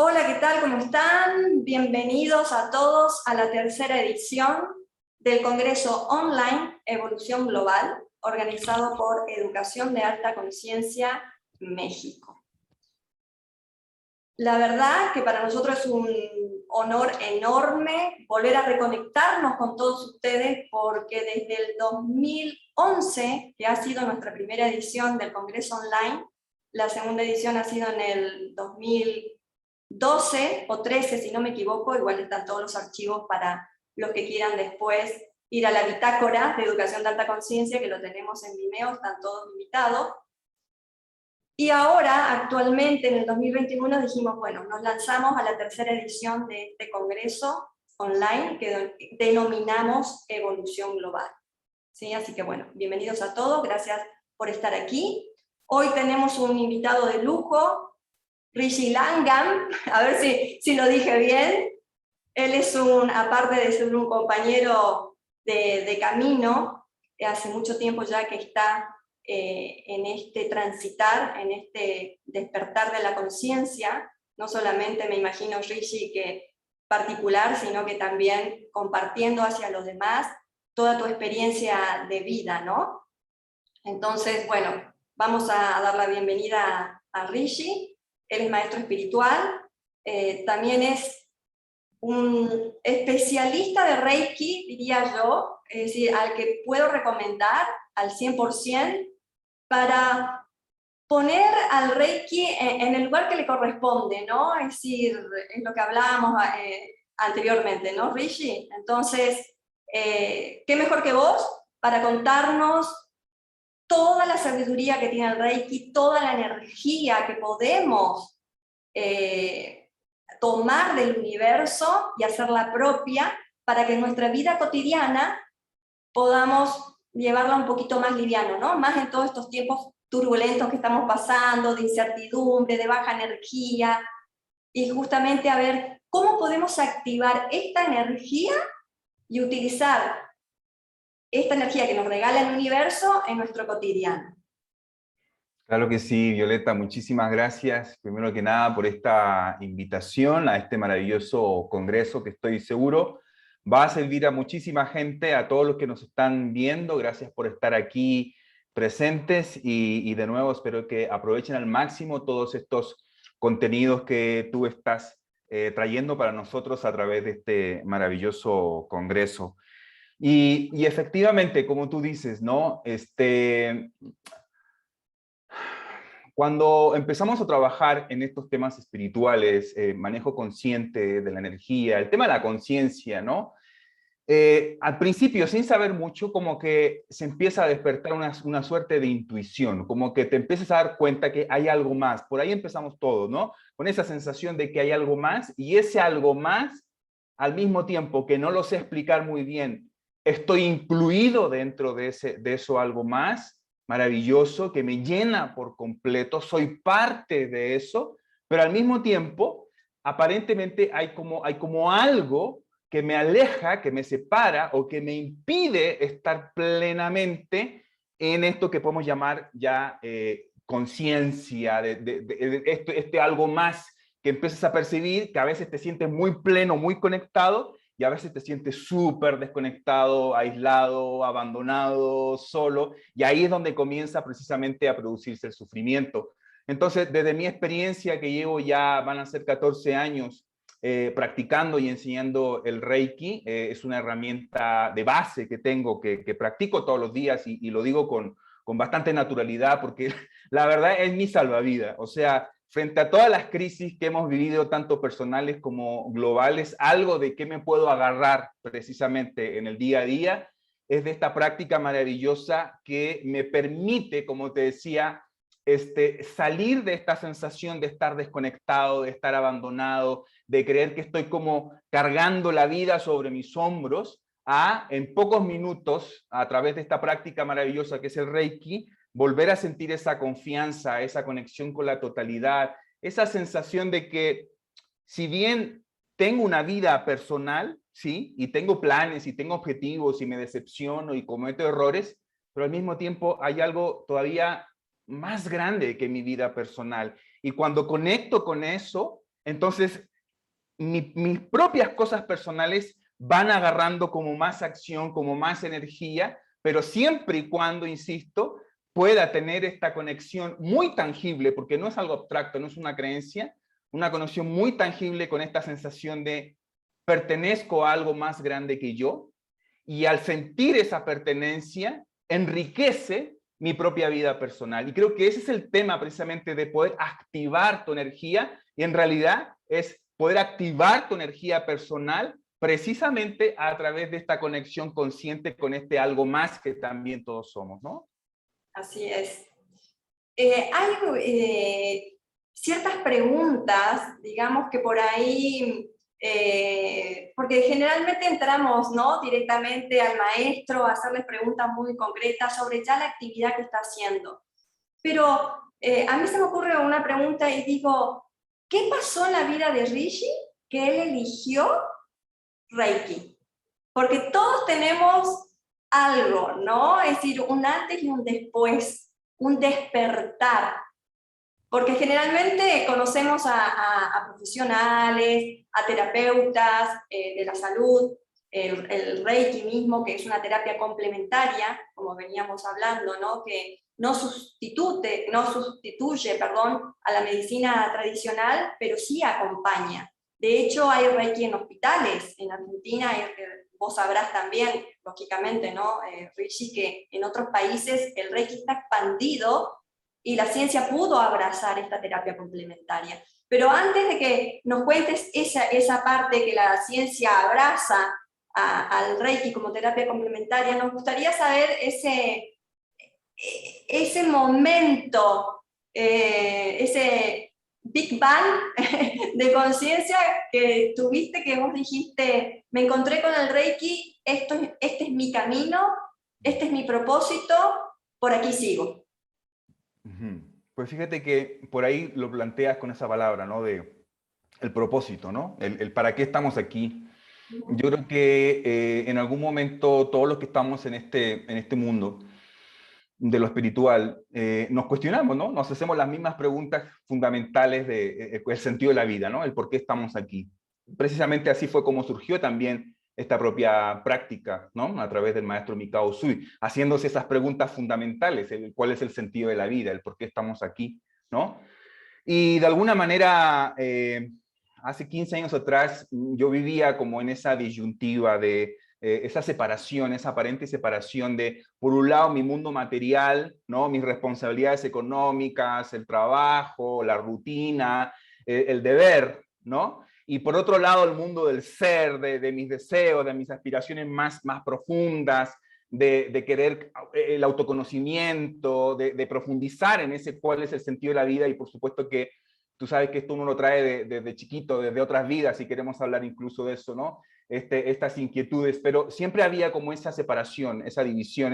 Hola, ¿qué tal? ¿Cómo están? Bienvenidos a todos a la tercera edición del Congreso Online Evolución Global, organizado por Educación de Alta Conciencia México. La verdad que para nosotros es un honor enorme volver a reconectarnos con todos ustedes, porque desde el 2011, que ha sido nuestra primera edición del Congreso Online, la segunda edición ha sido en el 2012 o 13, si no me equivoco, igual están todos los archivos para los que quieran después ir a la bitácora de Educación de Alta Conciencia, que lo tenemos en Vimeo, están todos invitados. Y ahora, actualmente, en el 2021, dijimos, bueno, nos lanzamos a la tercera edición de este congreso online que denominamos Evolución Global. ¿Sí? Así que bueno, bienvenidos a todos, gracias por estar aquí. Hoy tenemos un invitado de lujo, Rishi Langam, a ver si lo dije bien. Él es aparte de ser un compañero de camino, hace mucho tiempo ya que está en este transitar, en este despertar de la conciencia. No solamente me imagino, Rishi, que particular, sino que también compartiendo hacia los demás toda tu experiencia de vida, ¿no? Entonces, bueno, vamos a dar la bienvenida a Rishi. Él es maestro espiritual, también es un especialista de Reiki, diría yo, es decir, al que puedo recomendar al 100% para poner al Reiki en el lugar que le corresponde, ¿no? Es decir, es lo que hablábamos anteriormente, ¿no, Rishi? Entonces, ¿qué mejor que vos para contarnos toda la sabiduría que tiene el Reiki, toda la energía que podemos tomar del universo y hacerla propia para que en nuestra vida cotidiana podamos llevarla un poquito más liviano, ¿no? Más en todos estos tiempos turbulentos que estamos pasando, de incertidumbre, de baja energía, y justamente a ver cómo podemos activar esta energía y utilizar esta energía que nos regala el universo en nuestro cotidiano. Claro que sí, Violeta, muchísimas gracias, primero que nada, por esta invitación a este maravilloso congreso que estoy seguro va a servir a muchísima gente, a todos los que nos están viendo. Gracias por estar aquí presentes y de nuevo espero que aprovechen al máximo todos estos contenidos que tú estás trayendo para nosotros a través de este maravilloso congreso. Y efectivamente, como tú dices, ¿no? Cuando empezamos a trabajar en estos temas espirituales, manejo consciente de la energía, el tema de la conciencia, ¿no? Al principio, sin saber mucho, como que se empieza a despertar una suerte de intuición, como que te empiezas a dar cuenta que hay algo más. Por ahí empezamos todos, ¿no? Con esa sensación de que hay algo más, y ese algo más, al mismo tiempo que no lo sé explicar muy bien, estoy incluido dentro de eso algo más maravilloso que me llena por completo, soy parte de eso, pero al mismo tiempo, aparentemente hay como algo que me aleja, que me separa o que me impide estar plenamente en esto que podemos llamar ya conciencia, este algo más que empiezas a percibir, que a veces te sientes muy pleno, muy conectado, y a veces te sientes súper desconectado, aislado, abandonado, solo, y ahí es donde comienza precisamente a producirse el sufrimiento. Entonces, desde mi experiencia, que llevo ya, van a ser 14 años, practicando y enseñando el Reiki, es una herramienta de base que tengo, que practico todos los días y lo digo con bastante naturalidad porque la verdad es mi salvavidas. O sea, frente a todas las crisis que hemos vivido, tanto personales como globales, algo de qué me puedo agarrar precisamente en el día a día es de esta práctica maravillosa que me permite, como te decía, salir de esta sensación de estar desconectado, de estar abandonado, de creer que estoy como cargando la vida sobre mis hombros, a en pocos minutos, a través de esta práctica maravillosa que es el Reiki, volver a sentir esa confianza, esa conexión con la totalidad, esa sensación de que si bien tengo una vida personal, sí, y tengo planes y tengo objetivos y me decepciono y cometo errores, pero al mismo tiempo hay algo todavía más grande que mi vida personal. Y cuando conecto con eso, entonces mis propias cosas personales van agarrando como más acción, como más energía, pero siempre y cuando, insisto, pueda tener esta conexión muy tangible, porque no es algo abstracto, no es una creencia, una conexión muy tangible con esta sensación de pertenezco a algo más grande que yo, y al sentir esa pertenencia, enriquece mi propia vida personal. Y creo que ese es el tema precisamente de poder activar tu energía, y en realidad es poder activar tu energía personal precisamente a través de esta conexión consciente con este algo más que también todos somos, ¿no? Así es. Hay ciertas preguntas, digamos que por ahí, porque generalmente entramos, ¿no?, directamente al maestro a hacerles preguntas muy concretas sobre ya la actividad que está haciendo. Pero a mí se me ocurre una pregunta y digo, ¿qué pasó en la vida de Rishi que él eligió Reiki? Porque todos tenemos algo, ¿no? Es decir, un antes y un después, un despertar. Porque generalmente conocemos a profesionales, a terapeutas de la salud, el Reiki mismo, que es una terapia complementaria, como veníamos hablando, ¿no?, que no sustituye, a la medicina tradicional, pero sí acompaña. De hecho, hay Reiki en hospitales, en Argentina, vos sabrás también, lógicamente, ¿no?, Rishi, que en otros países el Reiki está expandido y la ciencia pudo abrazar esta terapia complementaria. Pero antes de que nos cuentes esa parte que la ciencia abraza al Reiki como terapia complementaria, nos gustaría saber ese momento, ese Big Bang de conciencia que tuviste, que vos dijiste, me encontré con el Reiki, este es mi camino, este es mi propósito, por aquí sigo. Pues fíjate que por ahí lo planteas con esa palabra, ¿no? De el propósito, ¿no? El para qué estamos aquí. Yo creo que en algún momento todos los que estamos en este mundo de lo espiritual, nos cuestionamos, ¿no? Nos hacemos las mismas preguntas fundamentales del sentido de la vida, ¿no? El por qué estamos aquí. Precisamente así fue como surgió también esta propia práctica, ¿no? A través del maestro Mikao Usui, haciéndose esas preguntas fundamentales, cuál es el sentido de la vida, el por qué estamos aquí, ¿no? Y de alguna manera, hace 15 años atrás, yo vivía como en esa disyuntiva de esa separación, esa aparente separación de, por un lado, mi mundo material, ¿no? Mis responsabilidades económicas, el trabajo, la rutina, el deber, ¿no? Y por otro lado, el mundo del ser, de mis deseos, de mis aspiraciones más profundas, de querer el autoconocimiento, de profundizar en ese cuál es el sentido de la vida. Y por supuesto que tú sabes que esto uno lo trae desde chiquito, desde otras vidas, si queremos hablar incluso de eso, ¿no? Estas inquietudes, pero siempre había como esa separación, esa división,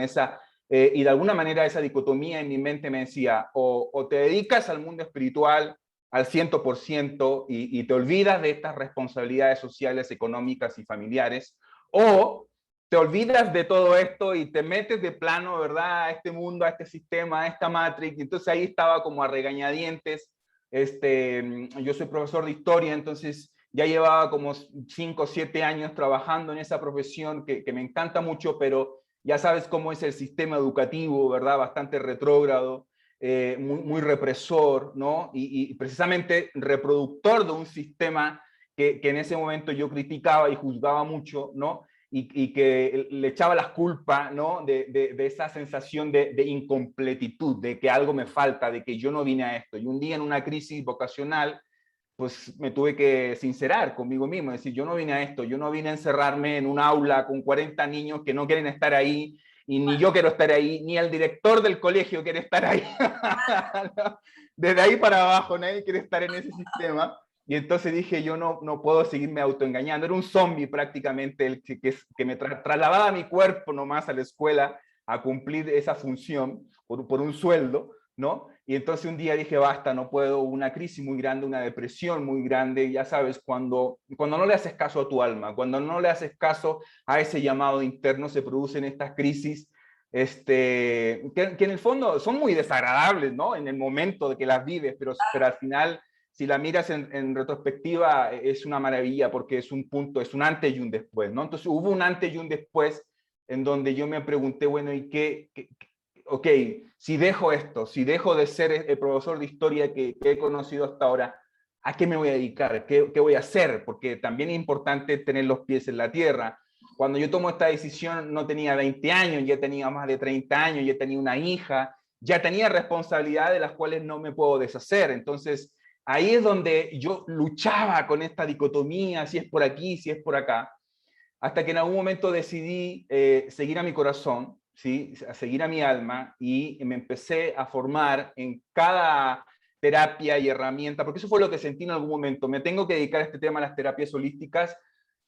y de alguna manera esa dicotomía en mi mente me decía, o te dedicas al mundo espiritual al 100% y te olvidas de estas responsabilidades sociales, económicas y familiares, o te olvidas de todo esto y te metes de plano, ¿verdad?, a este mundo, a este sistema, a esta matrix. Entonces ahí estaba como a regañadientes. Yo soy profesor de historia, entonces ya llevaba como 5 o 7 años trabajando en esa profesión que me encanta mucho, pero ya sabes cómo es el sistema educativo, ¿verdad? Bastante retrógrado, muy represor, ¿no? Y precisamente reproductor de un sistema que en ese momento yo criticaba y juzgaba mucho, ¿no? Y que le echaba las culpas, ¿no?, de esa sensación de incompletitud, de que algo me falta, de que yo no vine a esto. Y un día en una crisis vocacional, pues me tuve que sincerar conmigo mismo, decir, yo no vine a esto, yo no vine a encerrarme en un aula con 40 niños que no quieren estar ahí, y ni yo quiero estar ahí, ni el director del colegio quiere estar ahí. Desde ahí para abajo, nadie quiere estar en ese sistema. Y entonces dije, yo no puedo seguirme autoengañando. Era un zombie prácticamente el que me trasladaba mi cuerpo nomás a la escuela a cumplir esa función por un sueldo, ¿no? Y entonces un día dije, basta, no puedo, una crisis muy grande, una depresión muy grande, ya sabes, cuando no le haces caso a tu alma, cuando no le haces caso a ese llamado interno, se producen estas crisis que en el fondo son muy desagradables, ¿no? En el momento de que las vives, pero al final si la miras en retrospectiva, es una maravilla porque es un punto, es un antes y un después, ¿no? Entonces hubo un antes y un después en donde yo me pregunté, bueno, ¿y ok, si dejo esto, si dejo de ser el profesor de historia que he conocido hasta ahora, ¿a qué me voy a dedicar? ¿Qué voy a hacer? Porque también es importante tener los pies en la tierra. Cuando yo tomo esta decisión no tenía 20 años, ya tenía más de 30 años, ya tenía una hija, ya tenía responsabilidades de las cuales no me puedo deshacer. Entonces, ahí es donde yo luchaba con esta dicotomía, si es por aquí, si es por acá, hasta que en algún momento decidí seguir a mi corazón, ¿sí? A seguir a mi alma, y me empecé a formar en cada terapia y herramienta, porque eso fue lo que sentí en algún momento. Me tengo que dedicar a este tema, a las terapias holísticas,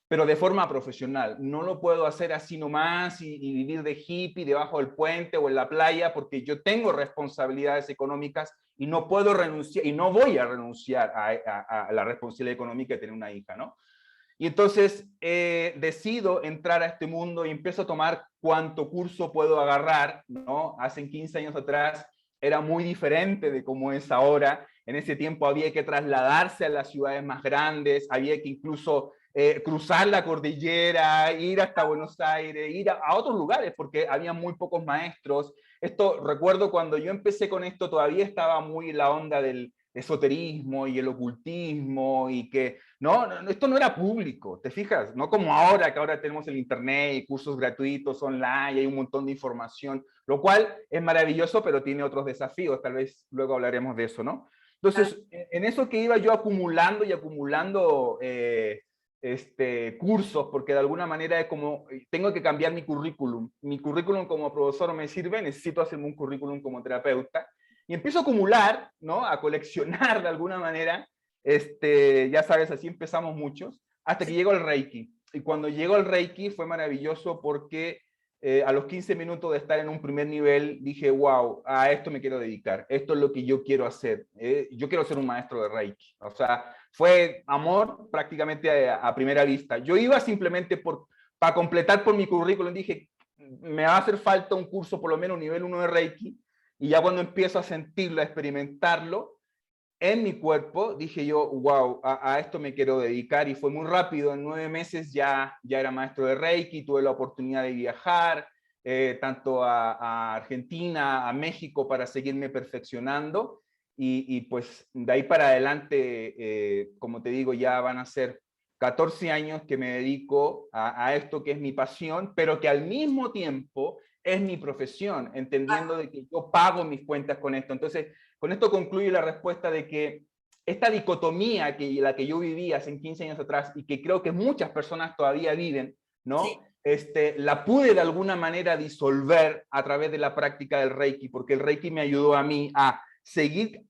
pero de forma profesional. No lo puedo hacer así nomás y vivir de hippie debajo del puente o en la playa, porque yo tengo responsabilidades económicas y no puedo renunciar, y no voy a renunciar a la responsabilidad económica de tener una hija, ¿no? Y entonces decido entrar a este mundo y empiezo a tomar cuánto curso puedo agarrar, ¿no? Hace 15 años atrás era muy diferente de cómo es ahora. En ese tiempo había que trasladarse a las ciudades más grandes, había que incluso cruzar la cordillera, ir hasta Buenos Aires, ir a otros lugares, porque había muy pocos maestros. Esto, recuerdo cuando yo empecé con esto, todavía estaba muy en la onda del esoterismo y el ocultismo, y que esto no era público, ¿te fijas? No como ahora, que ahora tenemos el internet y cursos gratuitos online, y hay un montón de información, lo cual es maravilloso, pero tiene otros desafíos, tal vez luego hablaremos de eso, ¿no? Entonces, en eso que iba yo acumulando y acumulando cursos, porque de alguna manera es como, tengo que cambiar mi currículum como profesor no me sirve, necesito hacerme un currículum como terapeuta, y empiezo a acumular, ¿no? A coleccionar de alguna manera, ya sabes, así empezamos muchos, hasta que llego al Reiki. Y cuando llego al Reiki fue maravilloso porque a los 15 minutos de estar en un primer nivel dije, wow, a esto me quiero dedicar, esto es lo que yo quiero hacer, yo quiero ser un maestro de Reiki. O sea, fue amor prácticamente a primera vista. Yo iba simplemente para completar por mi currículum, dije, me va a hacer falta un curso por lo menos nivel 1 de Reiki, y ya cuando empiezo a sentirlo, a experimentarlo en mi cuerpo, dije yo, wow, a esto me quiero dedicar, y fue muy rápido. En 9 meses ya era maestro de Reiki, tuve la oportunidad de viajar tanto a Argentina, a México, para seguirme perfeccionando, y pues de ahí para adelante, como te digo, ya van a ser 14 años que me dedico a esto que es mi pasión, pero que al mismo tiempo es mi profesión, entendiendo de que yo pago mis cuentas con esto. Entonces, con esto concluye la respuesta de que esta dicotomía la que yo viví hace 15 años atrás, y que creo que muchas personas todavía viven, ¿no? Sí. La pude de alguna manera disolver a través de la práctica del Reiki, porque el Reiki me ayudó a mí a seguir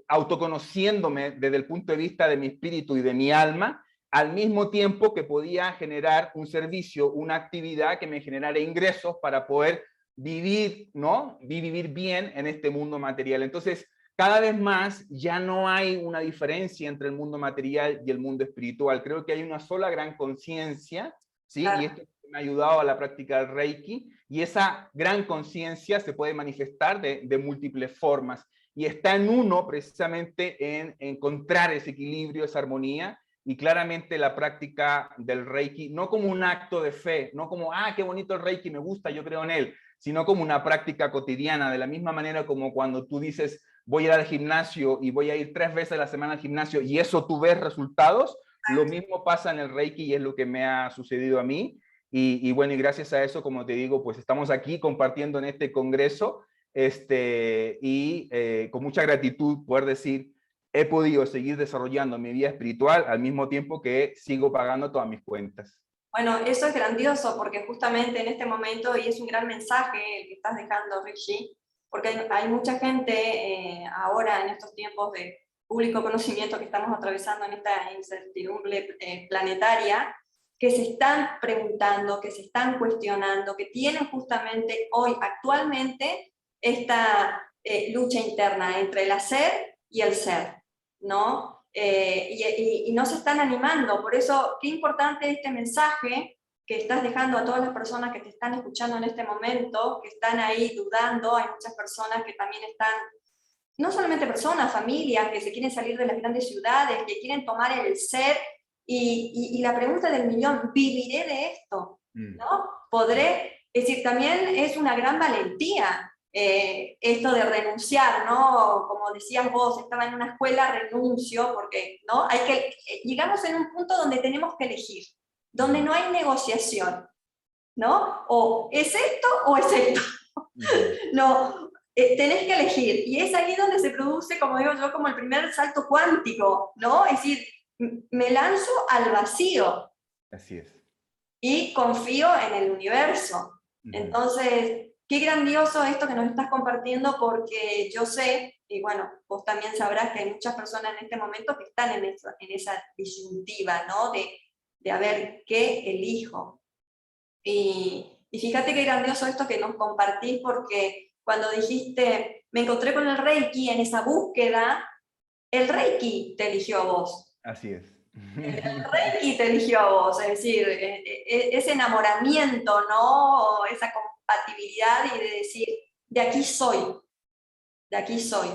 autoconociéndome desde el punto de vista de mi espíritu y de mi alma, al mismo tiempo que podía generar un servicio, una actividad que me generara ingresos para poder vivir, ¿no? Vivir bien en este mundo material. Entonces, cada vez más ya no hay una diferencia entre el mundo material y el mundo espiritual. Creo que hay una sola gran conciencia, ¿sí? Y esto me ha ayudado a la práctica del Reiki, y esa gran conciencia se puede manifestar de múltiples formas, y está en uno precisamente en encontrar ese equilibrio, esa armonía. Y claramente la práctica del Reiki, no como un acto de fe, no como, qué bonito el Reiki, me gusta, yo creo en él, sino como una práctica cotidiana, de la misma manera como cuando tú dices, voy a ir al gimnasio y voy a ir 3 veces a la semana al gimnasio, y eso tú ves resultados. Lo mismo pasa en el Reiki, y es lo que me ha sucedido a mí. Y bueno, y gracias a eso, como te digo, pues estamos aquí compartiendo en este congreso, con mucha gratitud poder decir, he podido seguir desarrollando mi vida espiritual al mismo tiempo que sigo pagando todas mis cuentas. Bueno, eso es grandioso, porque justamente en este momento, y es un gran mensaje el que estás dejando, Rishi, porque hay mucha gente ahora en estos tiempos de público conocimiento que estamos atravesando en esta incertidumbre planetaria, que se están preguntando, que se están cuestionando, que tienen justamente hoy, actualmente, esta lucha interna entre el hacer y el ser, ¿no? Y no se están animando. Por eso, qué importante este mensaje que estás dejando a todas las personas que te están escuchando en este momento, que están ahí dudando. Hay muchas personas que también están no solamente personas, familias que se quieren salir de las grandes ciudades, que quieren tomar el ser, y la pregunta del millón, ¿viviré de esto? ¿No? ¿Podré? Es decir, también es una gran valentía esto de renunciar, ¿no? Como decías vos, estaba en una escuela, renuncio, porque, ¿no? Llegamos en un punto donde tenemos que elegir, donde no hay negociación, ¿no? O es esto o es esto. No, tenés que elegir. Y es ahí donde se produce, como digo yo, como el primer salto cuántico, ¿no? Es decir, me lanzo al vacío. Así es. Y confío en el universo. Entonces, qué grandioso esto que nos estás compartiendo, porque yo sé, y bueno, vos también sabrás que hay muchas personas en este momento que están en esa disyuntiva, ¿no? De a ver, ¿qué elijo? Y fíjate qué grandioso esto que nos compartís, porque cuando dijiste, me encontré con el Reiki en esa búsqueda, el Reiki te eligió a vos. Así es. El Reiki te eligió a vos, es decir, ese enamoramiento, ¿no? Esa compatibilidad y de decir, de aquí soy, de aquí soy.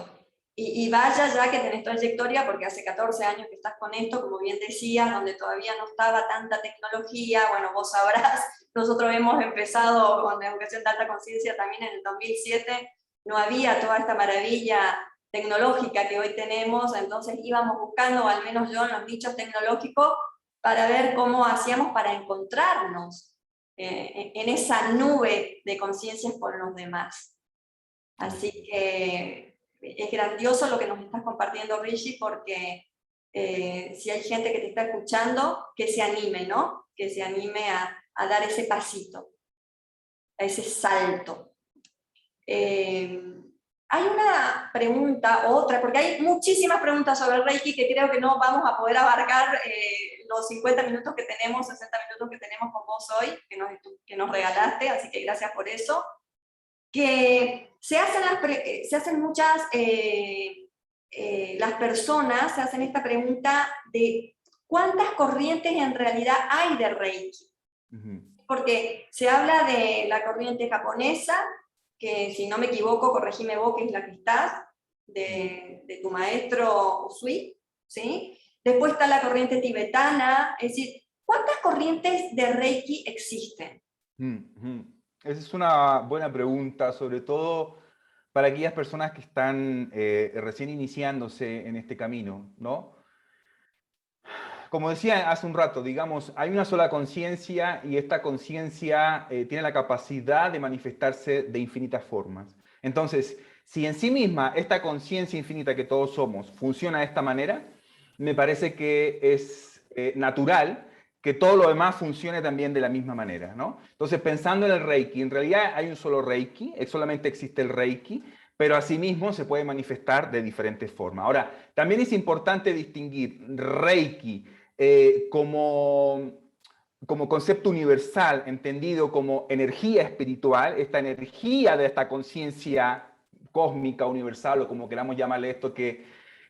Y vaya ya que tenés trayectoria, porque hace 14 años que estás con esto, como bien decías, donde todavía no estaba tanta tecnología, bueno, vos sabrás, nosotros hemos empezado con la educación de alta conciencia también en el 2007, no había toda esta maravilla tecnológica que hoy tenemos, entonces íbamos buscando, o al menos yo, en los nichos tecnológicos, para ver cómo hacíamos para encontrarnos en esa nube de conciencias con los demás. Así que es grandioso lo que nos estás compartiendo, Rishi, porque si hay gente que te está escuchando, que se anime, ¿no? Que se anime a dar ese pasito, a ese salto. Hay una pregunta, otra, porque hay muchísimas preguntas sobre el Reiki que creo que no vamos a poder abarcar los 50 minutos que tenemos, 60 minutos que tenemos con vos hoy, que nos regalaste, así que gracias por eso. Que se hacen muchas, las personas se hacen esta pregunta de cuántas corrientes en realidad hay de Reiki. Porque se habla de la corriente japonesa, que si no me equivoco, corregime vos, que es la que estás, de tu maestro Usui, ¿sí? Después está la corriente tibetana, es decir, ¿cuántas corrientes de Reiki existen? Esa es una buena pregunta, sobre todo para aquellas personas que están recién iniciándose en este camino, ¿no? Como decía hace un rato, digamos, hay una sola conciencia y esta conciencia tiene la capacidad de manifestarse de infinitas formas. Entonces, si en sí misma esta conciencia infinita que todos somos funciona de esta manera, me parece que es natural que todo lo demás funcione también de la misma manera, ¿no? Entonces, pensando en el Reiki, en realidad hay un solo Reiki, solamente existe el Reiki, pero asimismo se puede manifestar de diferentes formas. Ahora, también es importante distinguir Reiki como concepto universal, entendido como energía espiritual, esta energía de esta conciencia cósmica, universal, o como queramos llamarle esto, que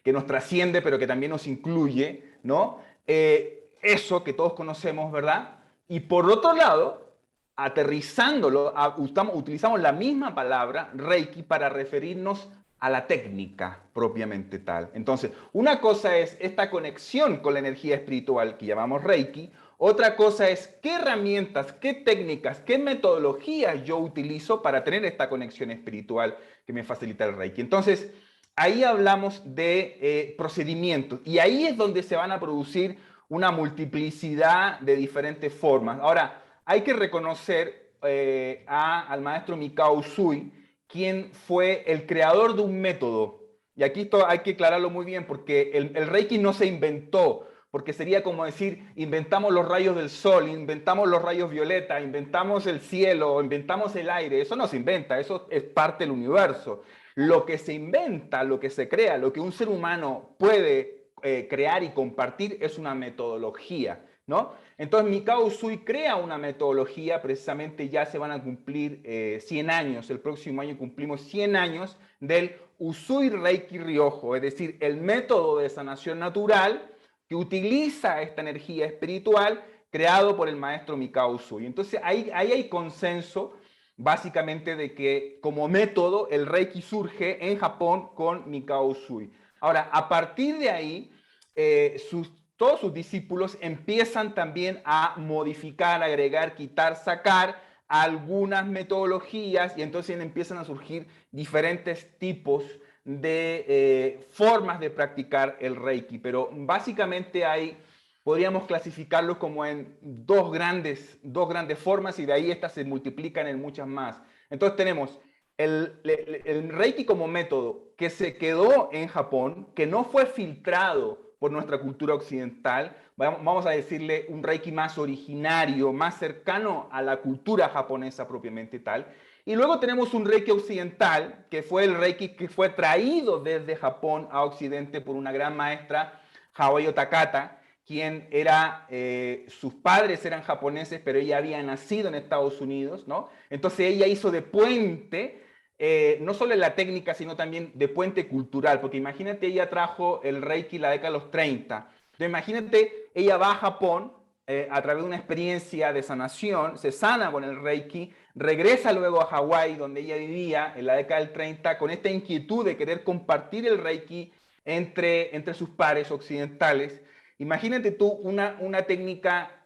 nos trasciende, pero que también nos incluye, ¿no? Eso que todos conocemos, ¿verdad? Y por otro lado, aterrizándolo, utilizamos la misma palabra, Reiki, para referirnos a la técnica propiamente tal. Entonces, una cosa es esta conexión con la energía espiritual que llamamos Reiki, otra cosa es qué herramientas, qué técnicas, qué metodologías yo utilizo para tener esta conexión espiritual que me facilita el Reiki. Entonces, ahí hablamos de procedimientos y ahí es donde se van a producir una multiplicidad de diferentes formas. Ahora, hay que reconocer al maestro Mikao Usui, quien fue el creador de un método. Y aquí esto hay que aclararlo muy bien, porque el Reiki no se inventó, porque sería como decir, inventamos los rayos del sol, inventamos los rayos violeta, inventamos el cielo, inventamos el aire. Eso no se inventa, eso es parte del universo. Lo que se inventa, lo que se crea, lo que un ser humano puede crear y compartir es una metodología, ¿no? Entonces Mikao Usui crea una metodología, precisamente ya se van a cumplir 100 años, el próximo año cumplimos 100 años del Usui Reiki Ryojo, es decir, el método de sanación natural que utiliza esta energía espiritual creado por el maestro Mikao Usui. Entonces ahí hay consenso básicamente de que como método el Reiki surge en Japón con Mikao Usui. Ahora, a partir de ahí, todos sus discípulos empiezan también a modificar, agregar, quitar, sacar algunas metodologías y entonces empiezan a surgir diferentes tipos de formas de practicar el Reiki, pero básicamente podríamos clasificarlo como en dos grandes formas y de ahí estas se multiplican en muchas más. Entonces tenemos el Reiki como método que se quedó en Japón, que no fue filtrado por nuestra cultura occidental, vamos a decirle un Reiki más originario, más cercano a la cultura japonesa propiamente tal. Y luego tenemos un Reiki occidental, que fue el Reiki que fue traído desde Japón a Occidente por una gran maestra, Hawayo Takata, quien sus padres eran japoneses, pero ella había nacido en Estados Unidos, ¿no? Entonces ella hizo de puente, no solo en la técnica, sino también de puente cultural, porque imagínate, ella trajo el Reiki en la década de los 30. Entonces imagínate, ella va a Japón a través de una experiencia de sanación, se sana con el Reiki, regresa luego a Hawái, donde ella vivía en la década del 30, con esta inquietud de querer compartir el Reiki entre sus pares occidentales. Imagínate tú una técnica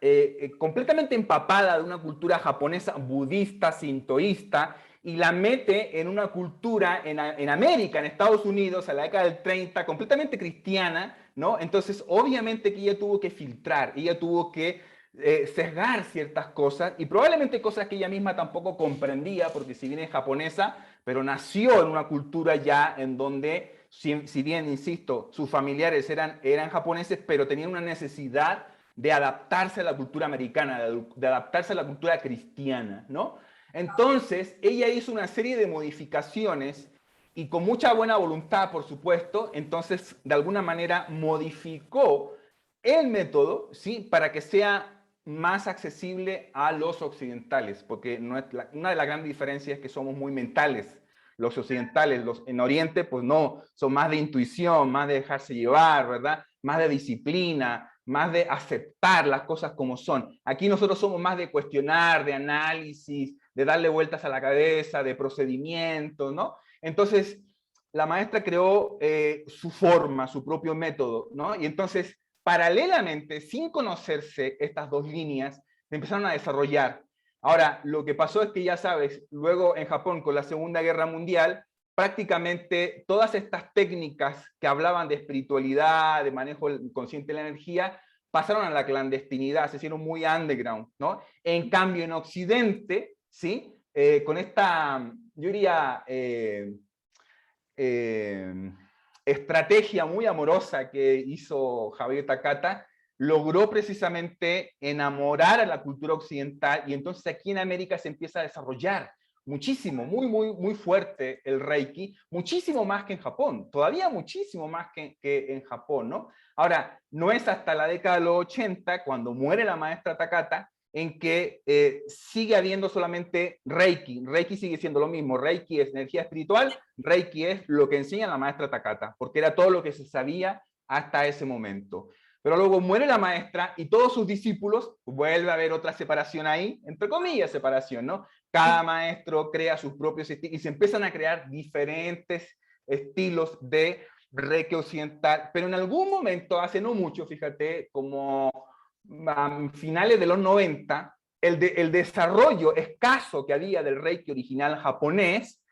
completamente empapada de una cultura japonesa, budista, sintoísta, y la mete en una cultura en América, en Estados Unidos, a la década del 30, completamente cristiana, ¿no? Entonces, obviamente que ella tuvo que filtrar, ella tuvo que sesgar ciertas cosas, y probablemente cosas que ella misma tampoco comprendía, porque si bien es japonesa, pero nació en una cultura ya en donde si bien, insisto, sus familiares eran japoneses, pero tenían una necesidad de adaptarse a la cultura americana, de adaptarse a la cultura cristiana, ¿no? Entonces, ella hizo una serie de modificaciones y con mucha buena voluntad, por supuesto, entonces, de alguna manera, modificó el método, ¿sí? Para que sea más accesible a los occidentales, porque una de las grandes diferencias es que somos muy mentales. Los occidentales, en Oriente, pues no, son más de intuición, más de dejarse llevar, ¿verdad? Más de disciplina, más de aceptar las cosas como son. Aquí nosotros somos más de cuestionar, de análisis, de darle vueltas a la cabeza, de procedimientos, ¿no? Entonces, la maestra creó su forma, su propio método, ¿no? Y entonces, paralelamente, sin conocerse estas dos líneas, se empezaron a desarrollar. Ahora, lo que pasó es que ya sabes, luego en Japón con la Segunda Guerra Mundial, prácticamente todas estas técnicas que hablaban de espiritualidad, de manejo consciente de la energía, pasaron a la clandestinidad, se hicieron muy underground, ¿no? En cambio, en Occidente, ¿sí? Con esta, yo diría, estrategia muy amorosa que hizo Javier Takata, logró precisamente enamorar a la cultura occidental y entonces aquí en América se empieza a desarrollar muchísimo, muy fuerte el Reiki, muchísimo más que en Japón, todavía muchísimo más que en Japón, ¿no? Ahora, no es hasta la década de los 80, cuando muere la maestra Takata, en que sigue habiendo solamente Reiki. Reiki sigue siendo lo mismo. Reiki es energía espiritual, Reiki es lo que enseña la maestra Takata, porque era todo lo que se sabía hasta ese momento. Pero luego muere la maestra y todos sus discípulos, vuelve a haber otra separación ahí, entre comillas separación, ¿no? Cada maestro crea sus propios estilos y se empiezan a crear diferentes estilos de Reiki occidental, pero en algún momento, hace no mucho, fíjate, como a finales de los 90, el desarrollo escaso que había del Reiki original japonés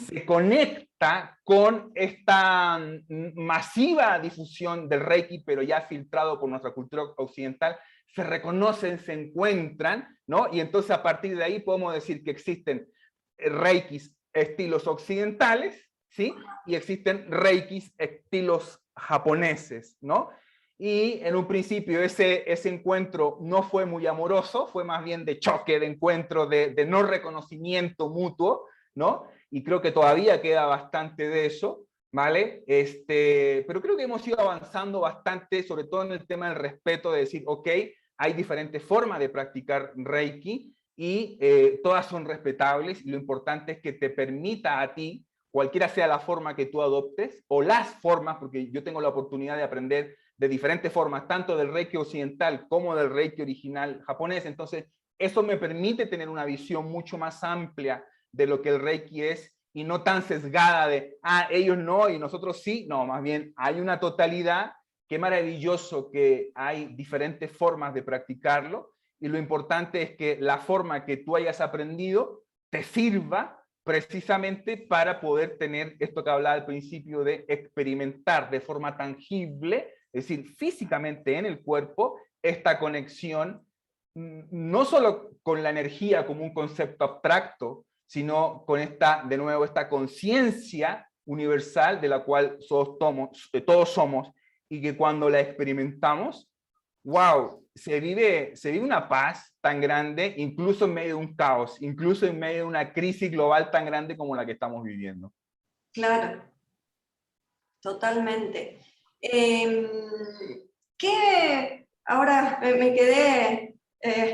se conecta con esta masiva difusión del Reiki, pero ya filtrado por nuestra cultura occidental, se reconocen, se encuentran, ¿no? Y entonces a partir de ahí podemos decir que existen Reikis estilos occidentales, ¿sí? Y existen Reikis estilos japoneses, ¿no? Y en un principio ese encuentro no fue muy amoroso, fue más bien de choque, de encuentro, de no reconocimiento mutuo, ¿no? Y creo que todavía queda bastante de eso, ¿vale? Pero creo que hemos ido avanzando bastante, sobre todo en el tema del respeto, de decir, ok, hay diferentes formas de practicar Reiki y todas son respetables y lo importante es que te permita a ti, cualquiera sea la forma que tú adoptes, o las formas, porque yo tengo la oportunidad de aprender de diferentes formas, tanto del Reiki occidental como del Reiki original japonés, entonces eso me permite tener una visión mucho más amplia de lo que el Reiki es y no tan sesgada de, ellos no y nosotros sí. No, más bien hay una totalidad. Qué maravilloso que hay diferentes formas de practicarlo y lo importante es que la forma que tú hayas aprendido te sirva precisamente para poder tener esto que hablaba al principio de experimentar de forma tangible, es decir, físicamente en el cuerpo, esta conexión, no solo con la energía como un concepto abstracto, sino con esta, de nuevo, esta conciencia universal de la cual todos somos y que cuando la experimentamos, wow, se vive una paz tan grande, incluso en medio de un caos, incluso en medio de una crisis global tan grande como la que estamos viviendo. Claro, totalmente. ¿Qué? Ahora me quedé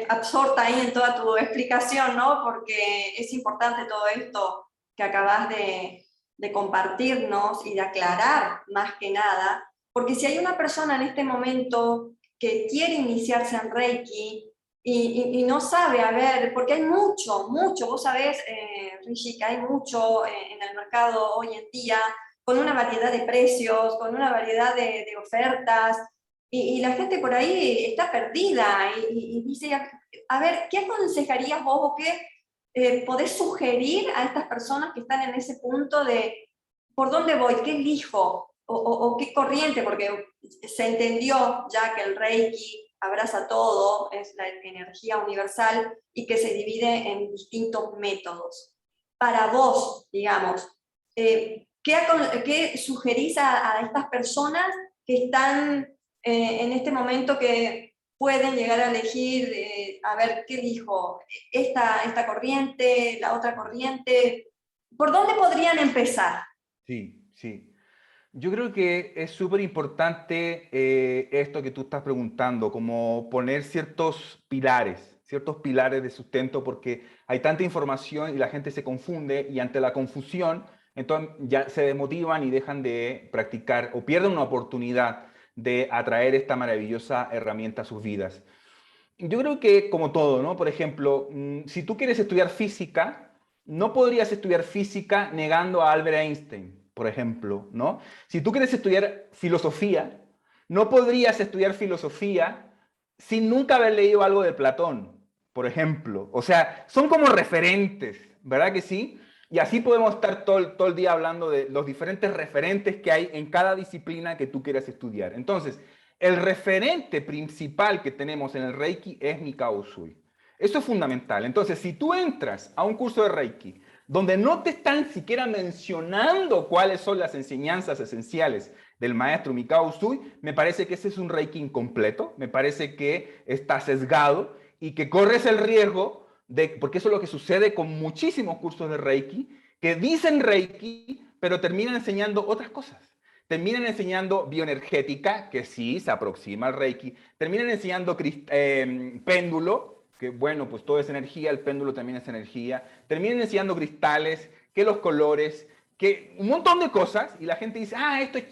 absorta ahí en toda tu explicación, ¿no? Porque es importante todo esto que acabas de compartirnos y de aclarar más que nada, porque si hay una persona en este momento que quiere iniciarse en Reiki y no sabe, a ver, porque hay mucho, vos sabés, Rishi, que hay mucho en el mercado hoy en día, con una variedad de precios, con una variedad de ofertas, y la gente por ahí está perdida y dice, a ver, ¿qué aconsejarías vos o qué podés sugerir a estas personas que están en ese punto de por dónde voy, qué elijo o qué corriente? Porque se entendió ya que el Reiki abraza todo, es la energía universal y que se divide en distintos métodos. Para vos, digamos, ¿qué sugerís a estas personas que están en este momento que pueden llegar a elegir, a ver, ¿qué elijo? Esta corriente, la otra corriente. ¿Por dónde podrían empezar? Sí, sí. Yo creo que es súper importante esto que tú estás preguntando, como poner ciertos pilares de sustento, porque hay tanta información y la gente se confunde y ante la confusión, entonces ya se desmotivan y dejan de practicar o pierden una oportunidad de atraer esta maravillosa herramienta a sus vidas. Yo creo que como todo, ¿no? Por ejemplo, si tú quieres estudiar física, no podrías estudiar física negando a Albert Einstein, por ejemplo, ¿no? Si tú quieres estudiar filosofía, no podrías estudiar filosofía sin nunca haber leído algo de Platón, por ejemplo. O sea, son como referentes, ¿verdad que sí? Y así podemos estar todo el día hablando de los diferentes referentes que hay en cada disciplina que tú quieras estudiar. Entonces, el referente principal que tenemos en el Reiki es Mikao Usui. Eso es fundamental. Entonces, si tú entras a un curso de Reiki donde no te están siquiera mencionando cuáles son las enseñanzas esenciales del maestro Mikao Usui, me parece que ese es un Reiki incompleto, me parece que está sesgado y que corres el riesgo de, porque eso es lo que sucede con muchísimos cursos de Reiki, que dicen Reiki, pero terminan enseñando otras cosas. Terminan enseñando bioenergética, que sí, se aproxima al Reiki. Terminan enseñando péndulo, que bueno, pues todo es energía, el péndulo también es energía. Terminan enseñando cristales, que los colores, que un montón de cosas, y la gente dice,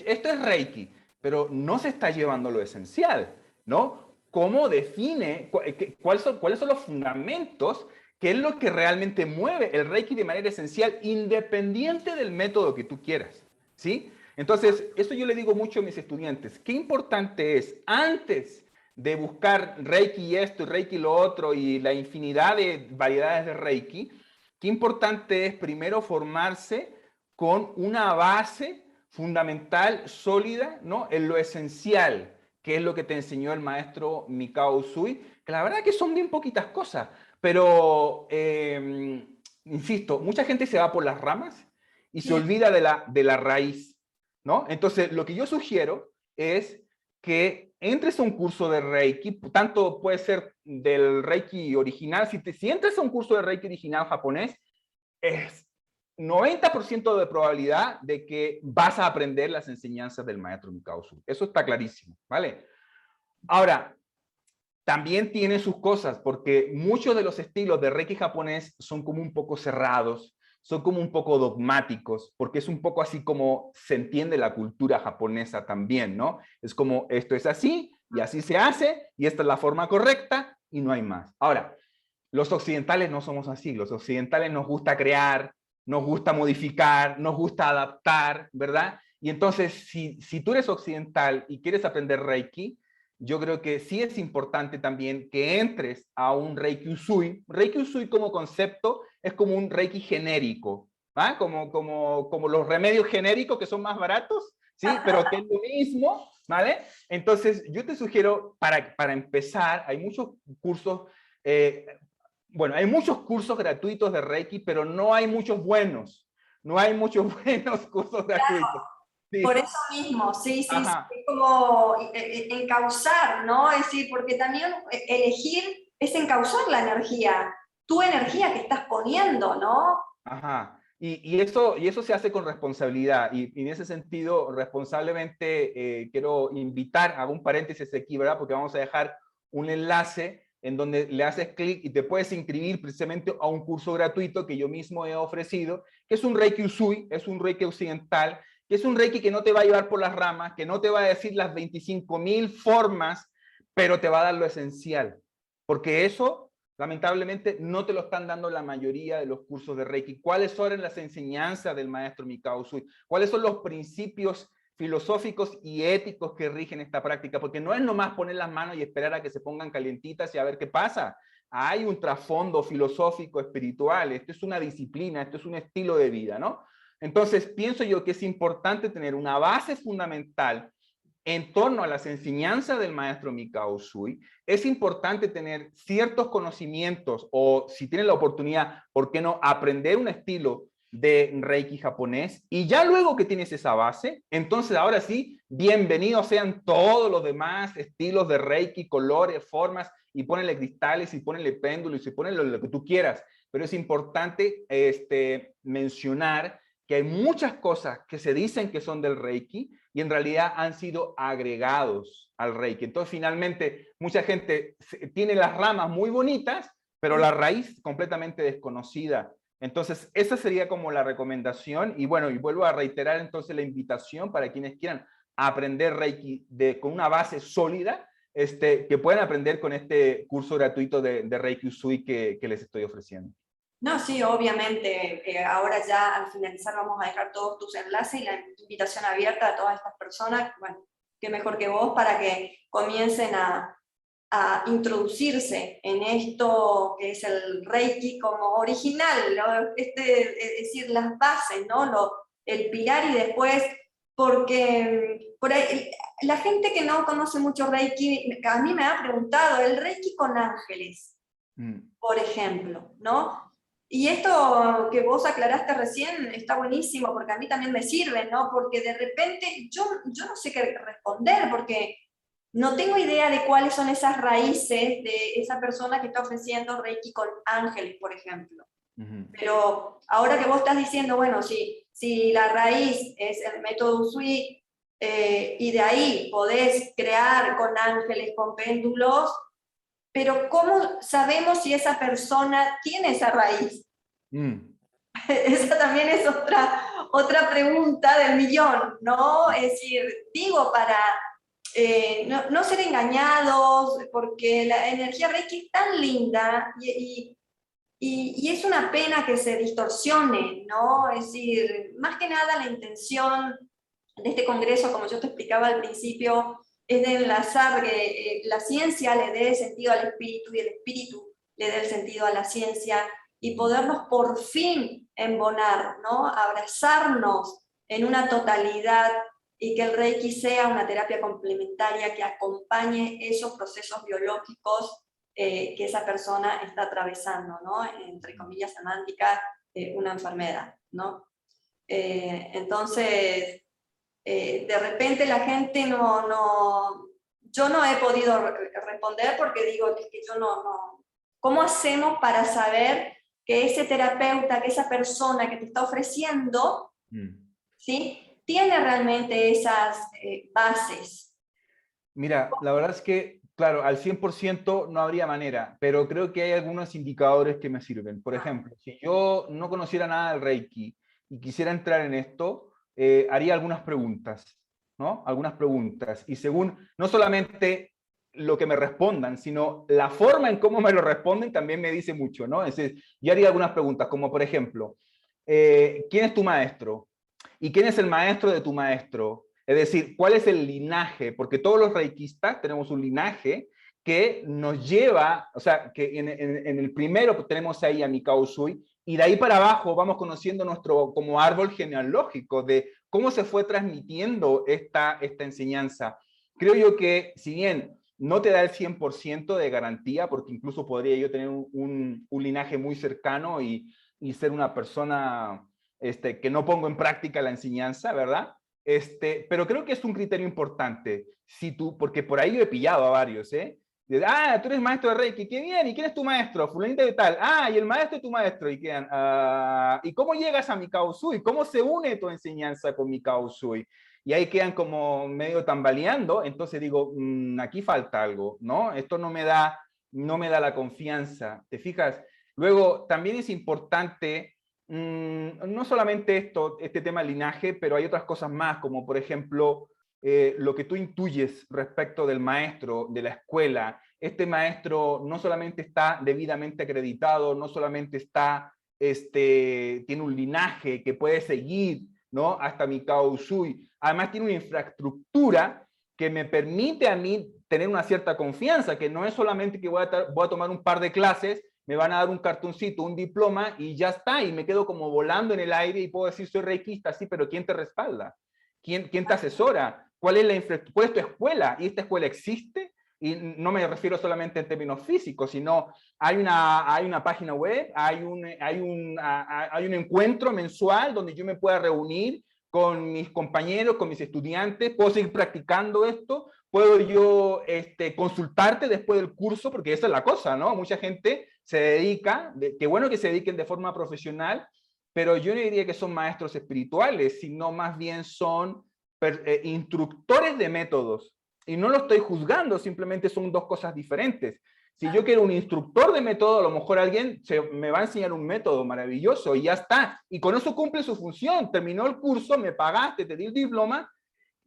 esto es Reiki, pero no se está llevando lo esencial, ¿no? ¿Cómo define, cuáles son los fundamentos, qué es lo que realmente mueve el Reiki de manera esencial, independiente del método que tú quieras, ¿sí? Entonces, eso yo le digo mucho a mis estudiantes. Qué importante es, antes de buscar Reiki y esto, y Reiki y lo otro, y la infinidad de variedades de Reiki, qué importante es primero formarse con una base fundamental, sólida, ¿no? En lo esencial, que es lo que te enseñó el maestro Mikao Usui, que la verdad que son bien poquitas cosas, pero, insisto, mucha gente se va por las ramas y se olvida de la raíz, ¿no? Entonces, lo que yo sugiero es que entres a un curso de Reiki, tanto puede ser del Reiki original, si entras a un curso de Reiki original japonés, es 90% de probabilidad de que vas a aprender las enseñanzas del maestro Mikao Usui. Eso está clarísimo, ¿vale? Ahora, también tiene sus cosas, porque muchos de los estilos de Reiki japonés son como un poco cerrados, son como un poco dogmáticos, porque es un poco así como se entiende la cultura japonesa también, ¿no? Es como esto es así y así se hace y esta es la forma correcta y no hay más. Ahora, Los occidentales no somos así. Los occidentales nos gusta crear, nos gusta modificar, nos gusta adaptar, ¿verdad? Y entonces, si tú eres occidental y quieres aprender Reiki, yo creo que sí es importante también que entres a un Reiki Usui. Reiki Usui como concepto es como un Reiki genérico, ¿va? Como los remedios genéricos que son más baratos, ¿sí? Pero que es lo mismo, ¿vale? Entonces, yo te sugiero, para empezar, hay muchos cursos, bueno, hay muchos cursos gratuitos de Reiki, pero no hay muchos buenos. No hay muchos buenos cursos gratuitos. Por Sí. eso mismo, sí, sí, sí, Ajá. es como encauzar, ¿no? Es decir, porque también elegir es encauzar la energía, tu energía que estás poniendo, ¿no? Ajá. Y eso se hace con responsabilidad. Y en ese sentido, responsablemente, quiero invitar, hago un paréntesis aquí, ¿verdad? Porque vamos a dejar un enlace en donde le haces clic y te puedes inscribir precisamente a un curso gratuito que yo mismo he ofrecido, que es un Reiki Usui, es un Reiki occidental, que es un Reiki que no te va a llevar por las ramas, que no te va a decir las 25.000 formas, pero te va a dar lo esencial. Porque eso lamentablemente no te lo están dando la mayoría de los cursos de Reiki. ¿Cuáles son las enseñanzas del maestro Mikao Usui? ¿Cuáles son los principios filosóficos y éticos que rigen esta práctica? Porque no es nomás poner las manos y esperar a que se pongan calientitas y a ver qué pasa. Hay un trasfondo filosófico, espiritual. Esto es una disciplina, esto es un estilo de vida, ¿no? Entonces, pienso yo que es importante tener una base fundamental en torno a las enseñanzas del maestro Mikao Usui. Es importante tener ciertos conocimientos o, si tienen la oportunidad, ¿por qué no aprender un estilo de Reiki japonés? Y ya luego que tienes esa base, entonces ahora sí, bienvenidos sean todos los demás estilos de Reiki, colores, formas, y ponenle cristales, y ponenle péndulos, y ponenle lo que tú quieras. Pero es importante mencionar que hay muchas cosas que se dicen que son del Reiki y en realidad han sido agregados al Reiki. Entonces, finalmente, mucha gente tiene las ramas muy bonitas, pero la raíz completamente desconocida. Entonces, esa sería como la recomendación. Y bueno, y vuelvo a reiterar entonces la invitación para quienes quieran aprender Reiki con una base sólida, que puedan aprender con este curso gratuito de Reiki Usui que les estoy ofreciendo. No, sí, obviamente, ahora ya al finalizar vamos a dejar todos tus enlaces y la invitación abierta a todas estas personas, bueno, qué mejor que vos para que comiencen a introducirse en esto que es el Reiki como original, ¿no? Es decir, las bases, ¿no? El pilar y después, porque por ahí, la gente que no conoce mucho Reiki, a mí me ha preguntado, el Reiki con ángeles, por ejemplo, ¿no? Y esto que vos aclaraste recién está buenísimo, porque a mí también me sirve, ¿no? Porque de repente yo no sé qué responder, porque no tengo idea de cuáles son esas raíces de esa persona que está ofreciendo Reiki con ángeles, por ejemplo. Pero ahora que vos estás diciendo, bueno, si la raíz es el método Usui, y de ahí podés crear con ángeles, con péndulos, pero ¿cómo sabemos si esa persona tiene esa raíz? Esa también es otra pregunta del millón, ¿no? Es decir, digo, para no ser engañados, porque la energía Reiki es tan linda y es una pena que se distorsione, ¿no? Es decir, más que nada la intención de este congreso, como yo te explicaba al principio, es de enlazar que la ciencia le dé sentido al espíritu y el espíritu le dé el sentido a la ciencia y podernos por fin embonar, ¿no? Abrazarnos en una totalidad y que el Reiki sea una terapia complementaria que acompañe esos procesos biológicos que esa persona está atravesando, ¿no? Entre comillas semánticas, una enfermedad, ¿no? Entonces, de repente la gente yo no he podido responder porque digo, es que yo no. ¿Cómo hacemos para saber que ese terapeuta, que esa persona que te está ofreciendo, ¿sí? Tiene realmente esas bases? Mira, la verdad es que, claro, al 100% no habría manera, pero creo que hay algunos indicadores que me sirven. Por ejemplo, si yo no conociera nada del Reiki y quisiera entrar en esto, haría algunas preguntas, ¿no? Algunas preguntas. Y según, no solamente lo que me respondan, sino la forma en cómo me lo responden también me dice mucho, ¿no? Es decir, yo haría algunas preguntas, como por ejemplo, ¿quién es tu maestro? ¿Y quién es el maestro de tu maestro? Es decir, ¿cuál es el linaje? Porque todos los reikistas tenemos un linaje que nos lleva, o sea, que en el primero pues, tenemos ahí a Mikao Usui, y de ahí para abajo vamos conociendo nuestro como árbol genealógico de cómo se fue transmitiendo esta enseñanza. Creo yo que si bien no te da el 100% de garantía, porque incluso podría yo tener un linaje muy cercano y ser una persona que no pongo en práctica la enseñanza, ¿verdad? Pero creo que es un criterio importante. Si tú, porque por ahí yo he pillado a varios, ¿eh? Tú eres maestro de Reiki, qué bien, ¿y quién es tu maestro? Fulanito de tal, y el maestro de tu maestro, ¿y quedan? ¿Y cómo llegas a Mikao Usui? ¿Cómo se une tu enseñanza con Mikao Usui? Y ahí quedan como medio tambaleando, entonces digo, aquí falta algo, ¿no? Esto no me da la confianza, ¿te fijas? Luego, también es importante, no solamente este tema del linaje, pero hay otras cosas más, como por ejemplo, lo que tú intuyes respecto del maestro, de la escuela. Este maestro no solamente está debidamente acreditado, no solamente tiene un linaje que puede seguir, ¿no? Hasta Mikao Usui. Además tiene una infraestructura que me permite a mí tener una cierta confianza, que no es solamente que voy a tomar un par de clases, me van a dar un cartoncito, un diploma y ya está, y me quedo como volando en el aire y puedo decir soy reikista, sí, pero ¿quién te respalda? ¿Quién te asesora? ¿Cuál es la infraestructura? ¿Cuál es tu escuela? ¿Y esta escuela existe? Y no me refiero solamente en términos físicos, sino hay una página web, hay un encuentro mensual donde yo me pueda reunir con mis compañeros, con mis estudiantes, puedo seguir practicando esto, puedo yo consultarte después del curso, porque esa es la cosa, ¿no? Mucha gente se dedica, qué bueno que se dediquen de forma profesional, pero yo no diría que son maestros espirituales, sino más bien son instructores de métodos. Y no lo estoy juzgando, simplemente son dos cosas diferentes. Si yo quiero un instructor de método, a lo mejor alguien me va a enseñar un método maravilloso y ya está. Y con eso cumple su función. Terminó el curso, me pagaste, te di el diploma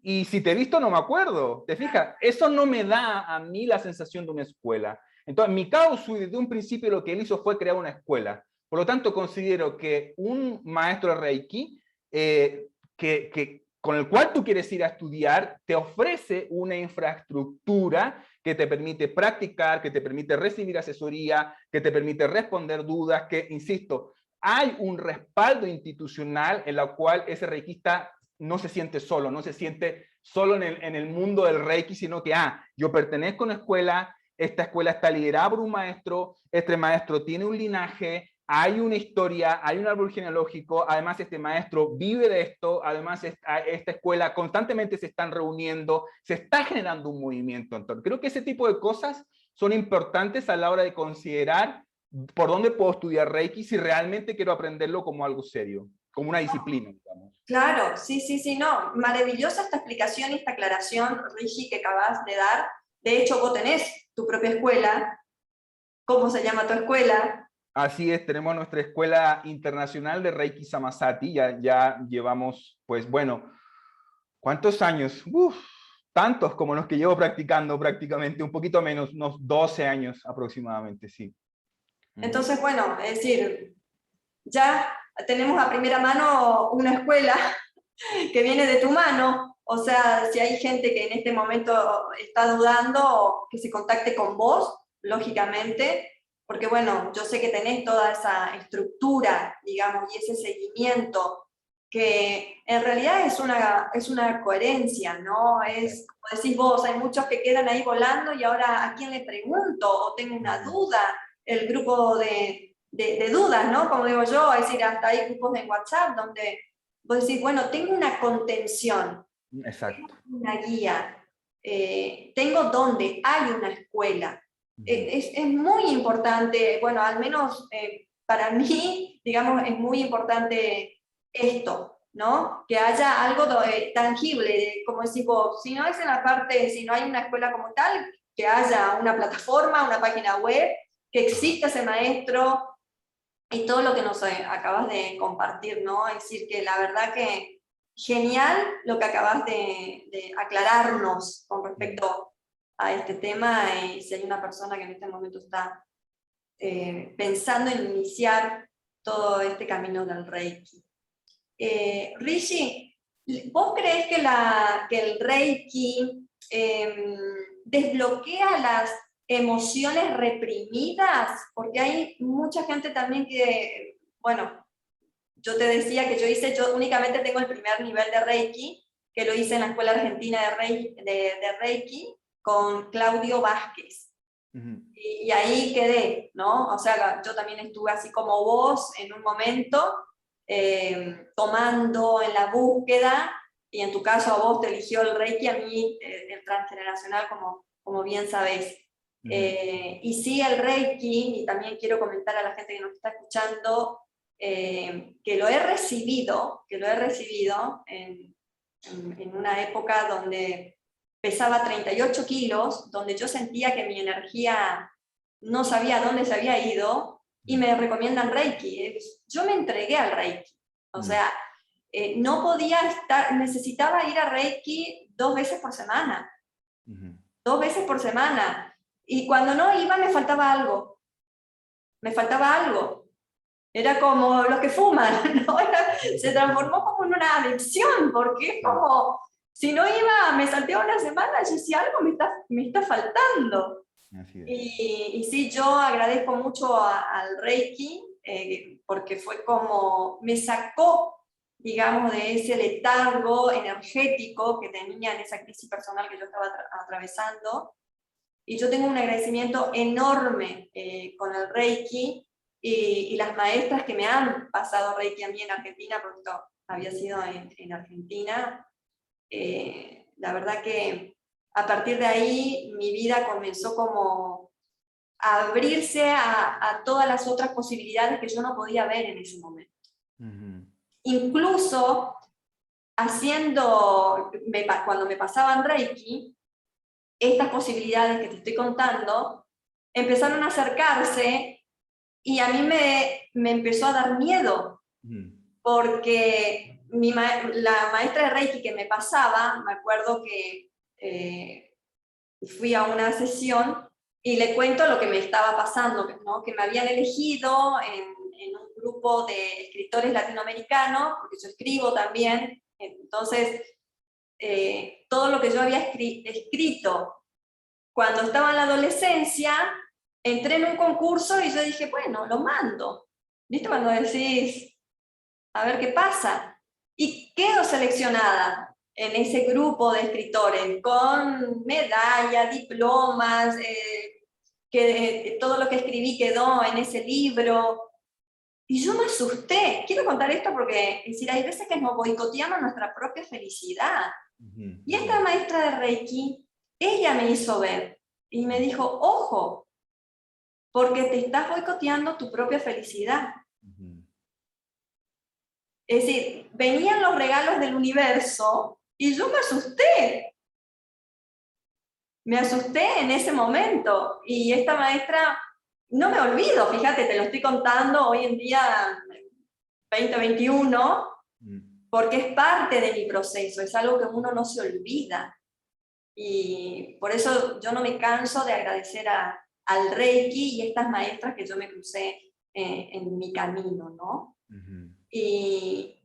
y si te he visto no me acuerdo. ¿Te fijas? Eso no me da a mí la sensación de una escuela. Entonces, Mikao Usui desde un principio lo que él hizo fue crear una escuela. Por lo tanto, considero que un maestro de Reiki con el cual tú quieres ir a estudiar te ofrece una infraestructura que te permite practicar, que te permite recibir asesoría, que te permite responder dudas, que, insisto, hay un respaldo institucional en la cual ese reikista no se siente solo, no se siente solo en el mundo del Reiki, sino que, yo pertenezco a una escuela, esta escuela está liderada por un maestro, este maestro tiene un linaje, hay una historia, hay un árbol genealógico, además este maestro vive de esto, además esta escuela constantemente se están reuniendo, se está generando un movimiento. Entonces, creo que ese tipo de cosas son importantes a la hora de considerar por dónde puedo estudiar Reiki si realmente quiero aprenderlo como algo serio, como una disciplina, digamos. Claro, sí, sí, sí, no. Maravillosa esta explicación y esta aclaración, Rigi, que acabas de dar. De hecho, vos tenés tu propia escuela. ¿Cómo se llama tu escuela? Así es, tenemos nuestra escuela internacional de Reiki Samasati, ya llevamos, pues bueno, ¿cuántos años? Tantos como los que llevo practicando prácticamente, un poquito menos, unos 12 años aproximadamente, sí. Entonces, bueno, es decir, ya tenemos a primera mano una escuela que viene de tu mano. O sea, si hay gente que en este momento está dudando, que se contacte con vos, lógicamente, porque bueno, yo sé que tenés toda esa estructura, digamos, y ese seguimiento, que en realidad es una coherencia, ¿no? Es, como decís vos, hay muchos que quedan ahí volando y ahora ¿a quién le pregunto? O tengo una duda, el grupo de dudas, ¿no? Como digo yo, es decir, hasta hay grupos de WhatsApp donde vos decís, bueno, tengo una contención, Exacto. tengo una guía, tengo donde hay una escuela. Es muy importante, bueno, al menos para mí, digamos, es muy importante esto, ¿no? Que haya algo tangible, como decís vos, si no es en la parte, si no hay una escuela como tal, que haya una plataforma, una página web, que exista ese maestro, y todo lo que nos acabas de compartir, ¿no? Es decir, que la verdad que genial lo que acabas de aclararnos con respecto a este tema, y si hay una persona que en este momento está pensando en iniciar todo este camino del Reiki. Rishi, ¿vos crees que el Reiki desbloquea las emociones reprimidas? Porque hay mucha gente también que, bueno, yo te decía que yo únicamente tengo el primer nivel de Reiki, que lo hice en la Escuela Argentina de Reiki con Claudio Vázquez. Y ahí quedé, ¿no? O sea, yo también estuve así como vos en un momento, tomando en la búsqueda, y en tu caso a vos te eligió el Reiki, a mí el transgeneracional, como bien sabés. Y sí, el Reiki, y también quiero comentar a la gente que nos está escuchando, que lo he recibido en una época donde pesaba 38 kilos, donde yo sentía que mi energía no sabía dónde se había ido, y me recomiendan Reiki. Yo me entregué al Reiki. O sea, no podía estar, necesitaba ir a Reiki 2 veces por semana. 2 veces por semana. Y cuando no iba me faltaba algo. Me faltaba algo. Era como los que fuman, ¿no? Se transformó como en una adicción, porque es como, si no iba, me salteaba una semana, yo decía, algo me está faltando. Y sí, yo agradezco mucho al Reiki, porque fue como, me sacó, digamos, de ese letargo energético que tenía en esa crisis personal que yo estaba atravesando. Y yo tengo un agradecimiento enorme con el Reiki, y las maestras que me han pasado Reiki a mí en Argentina, porque esto había sido en Argentina. La verdad que a partir de ahí mi vida comenzó como a abrirse a todas las otras posibilidades que yo no podía ver en ese momento. Incluso cuando me pasaban Reiki, estas posibilidades que te estoy contando empezaron a acercarse, y a mí me empezó a dar miedo, porque la maestra de Reiki que me pasaba, me acuerdo que fui a una sesión y le cuento lo que me estaba pasando, ¿no? Que me habían elegido en un grupo de escritores latinoamericanos, porque yo escribo también, entonces todo lo que yo había escrito cuando estaba en la adolescencia, entré en un concurso y yo dije, bueno, lo mando. ¿Viste cuando decís, a ver qué pasa? Y quedo seleccionada en ese grupo de escritores, con medallas, diplomas, que todo lo que escribí quedó en ese libro. Y yo me asusté. Quiero contar esto porque, es decir, hay veces que nos boicoteamos nuestra propia felicidad. Y esta maestra de Reiki, ella me hizo ver y me dijo, ojo, porque te estás boicoteando tu propia felicidad. Es decir, venían los regalos del universo y yo me asusté. Me asusté en ese momento. Y esta maestra, no me olvido, fíjate, te lo estoy contando hoy en día, 2021, porque es parte de mi proceso, es algo que uno no se olvida. Y por eso yo no me canso de agradecer al Reiki y estas maestras que yo me crucé en mi camino, ¿no? Y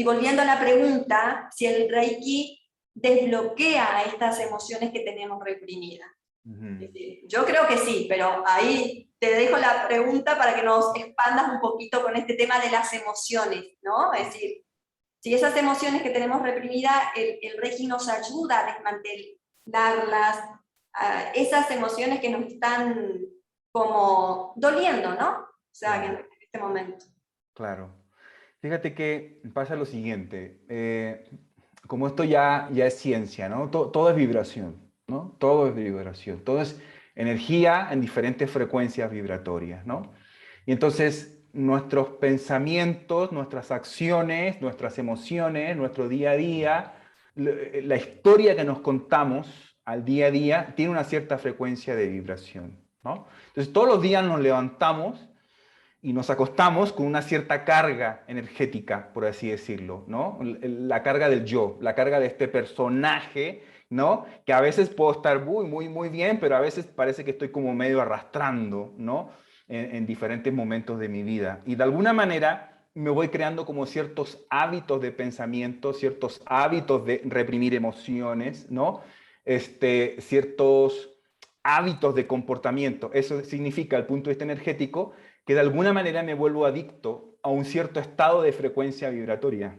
volviendo a la pregunta, si el Reiki desbloquea estas emociones que tenemos reprimidas. Yo creo que sí, pero ahí te dejo la pregunta para que nos expandas un poquito con este tema de las emociones, ¿no? Es decir, si esas emociones que tenemos reprimidas, el Reiki nos ayuda a desmantelarlas, esas emociones que nos están como doliendo, ¿no? O sea, que en este momento. Claro. Fíjate que pasa lo siguiente, como esto ya es ciencia, ¿no? Todo es vibración, ¿no? Todo es vibración, todo es energía en diferentes frecuencias vibratorias, ¿no? Y entonces nuestros pensamientos, nuestras acciones, nuestras emociones, nuestro día a día, la historia que nos contamos al día a día tiene una cierta frecuencia de vibración, ¿no? Entonces todos los días nos levantamos y nos acostamos con una cierta carga energética, por así decirlo, ¿no? La carga del yo, la carga de este personaje ¿no? Que a veces puedo estar muy bien, pero a veces parece que estoy como medio arrastrando, ¿no? En diferentes momentos de mi vida. Y de alguna manera me voy creando como ciertos hábitos de pensamiento, ciertos hábitos de reprimir emociones, ¿no? Ciertos hábitos de comportamiento. Eso significa, al punto de vista energético, que de alguna manera me vuelvo adicto a un cierto estado de frecuencia vibratoria.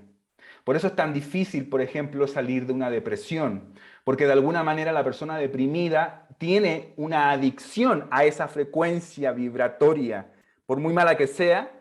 Por eso es tan difícil, por ejemplo, salir de una depresión, porque de alguna manera la persona deprimida tiene una adicción a esa frecuencia vibratoria. Por muy mala que sea,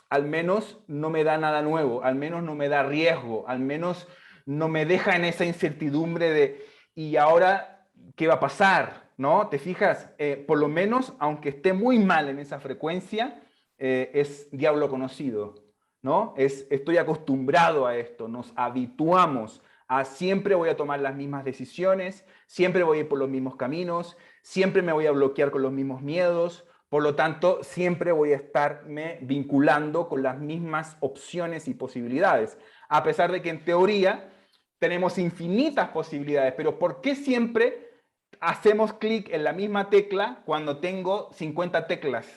al menos no me da nada nuevo, al menos no me da riesgo, al menos no me deja en esa incertidumbre de, ¿y ahora qué va a pasar? ¿No? ¿Te fijas? Por lo menos, aunque esté muy mal en esa frecuencia, es diablo conocido, ¿no? Estoy acostumbrado a esto, nos habituamos a siempre voy a tomar las mismas decisiones, siempre voy a ir por los mismos caminos, siempre me voy a bloquear con los mismos miedos, por lo tanto, siempre voy a estarme vinculando con las mismas opciones y posibilidades, a pesar de que en teoría tenemos infinitas posibilidades, pero ¿por qué siempre hacemos clic en la misma tecla cuando tengo 50 teclas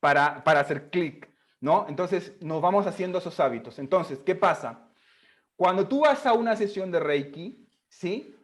para hacer clic? ¿No? Entonces nos vamos haciendo esos hábitos. Entonces, ¿qué pasa? Cuando tú vas a una sesión de Reiki, ¿sí?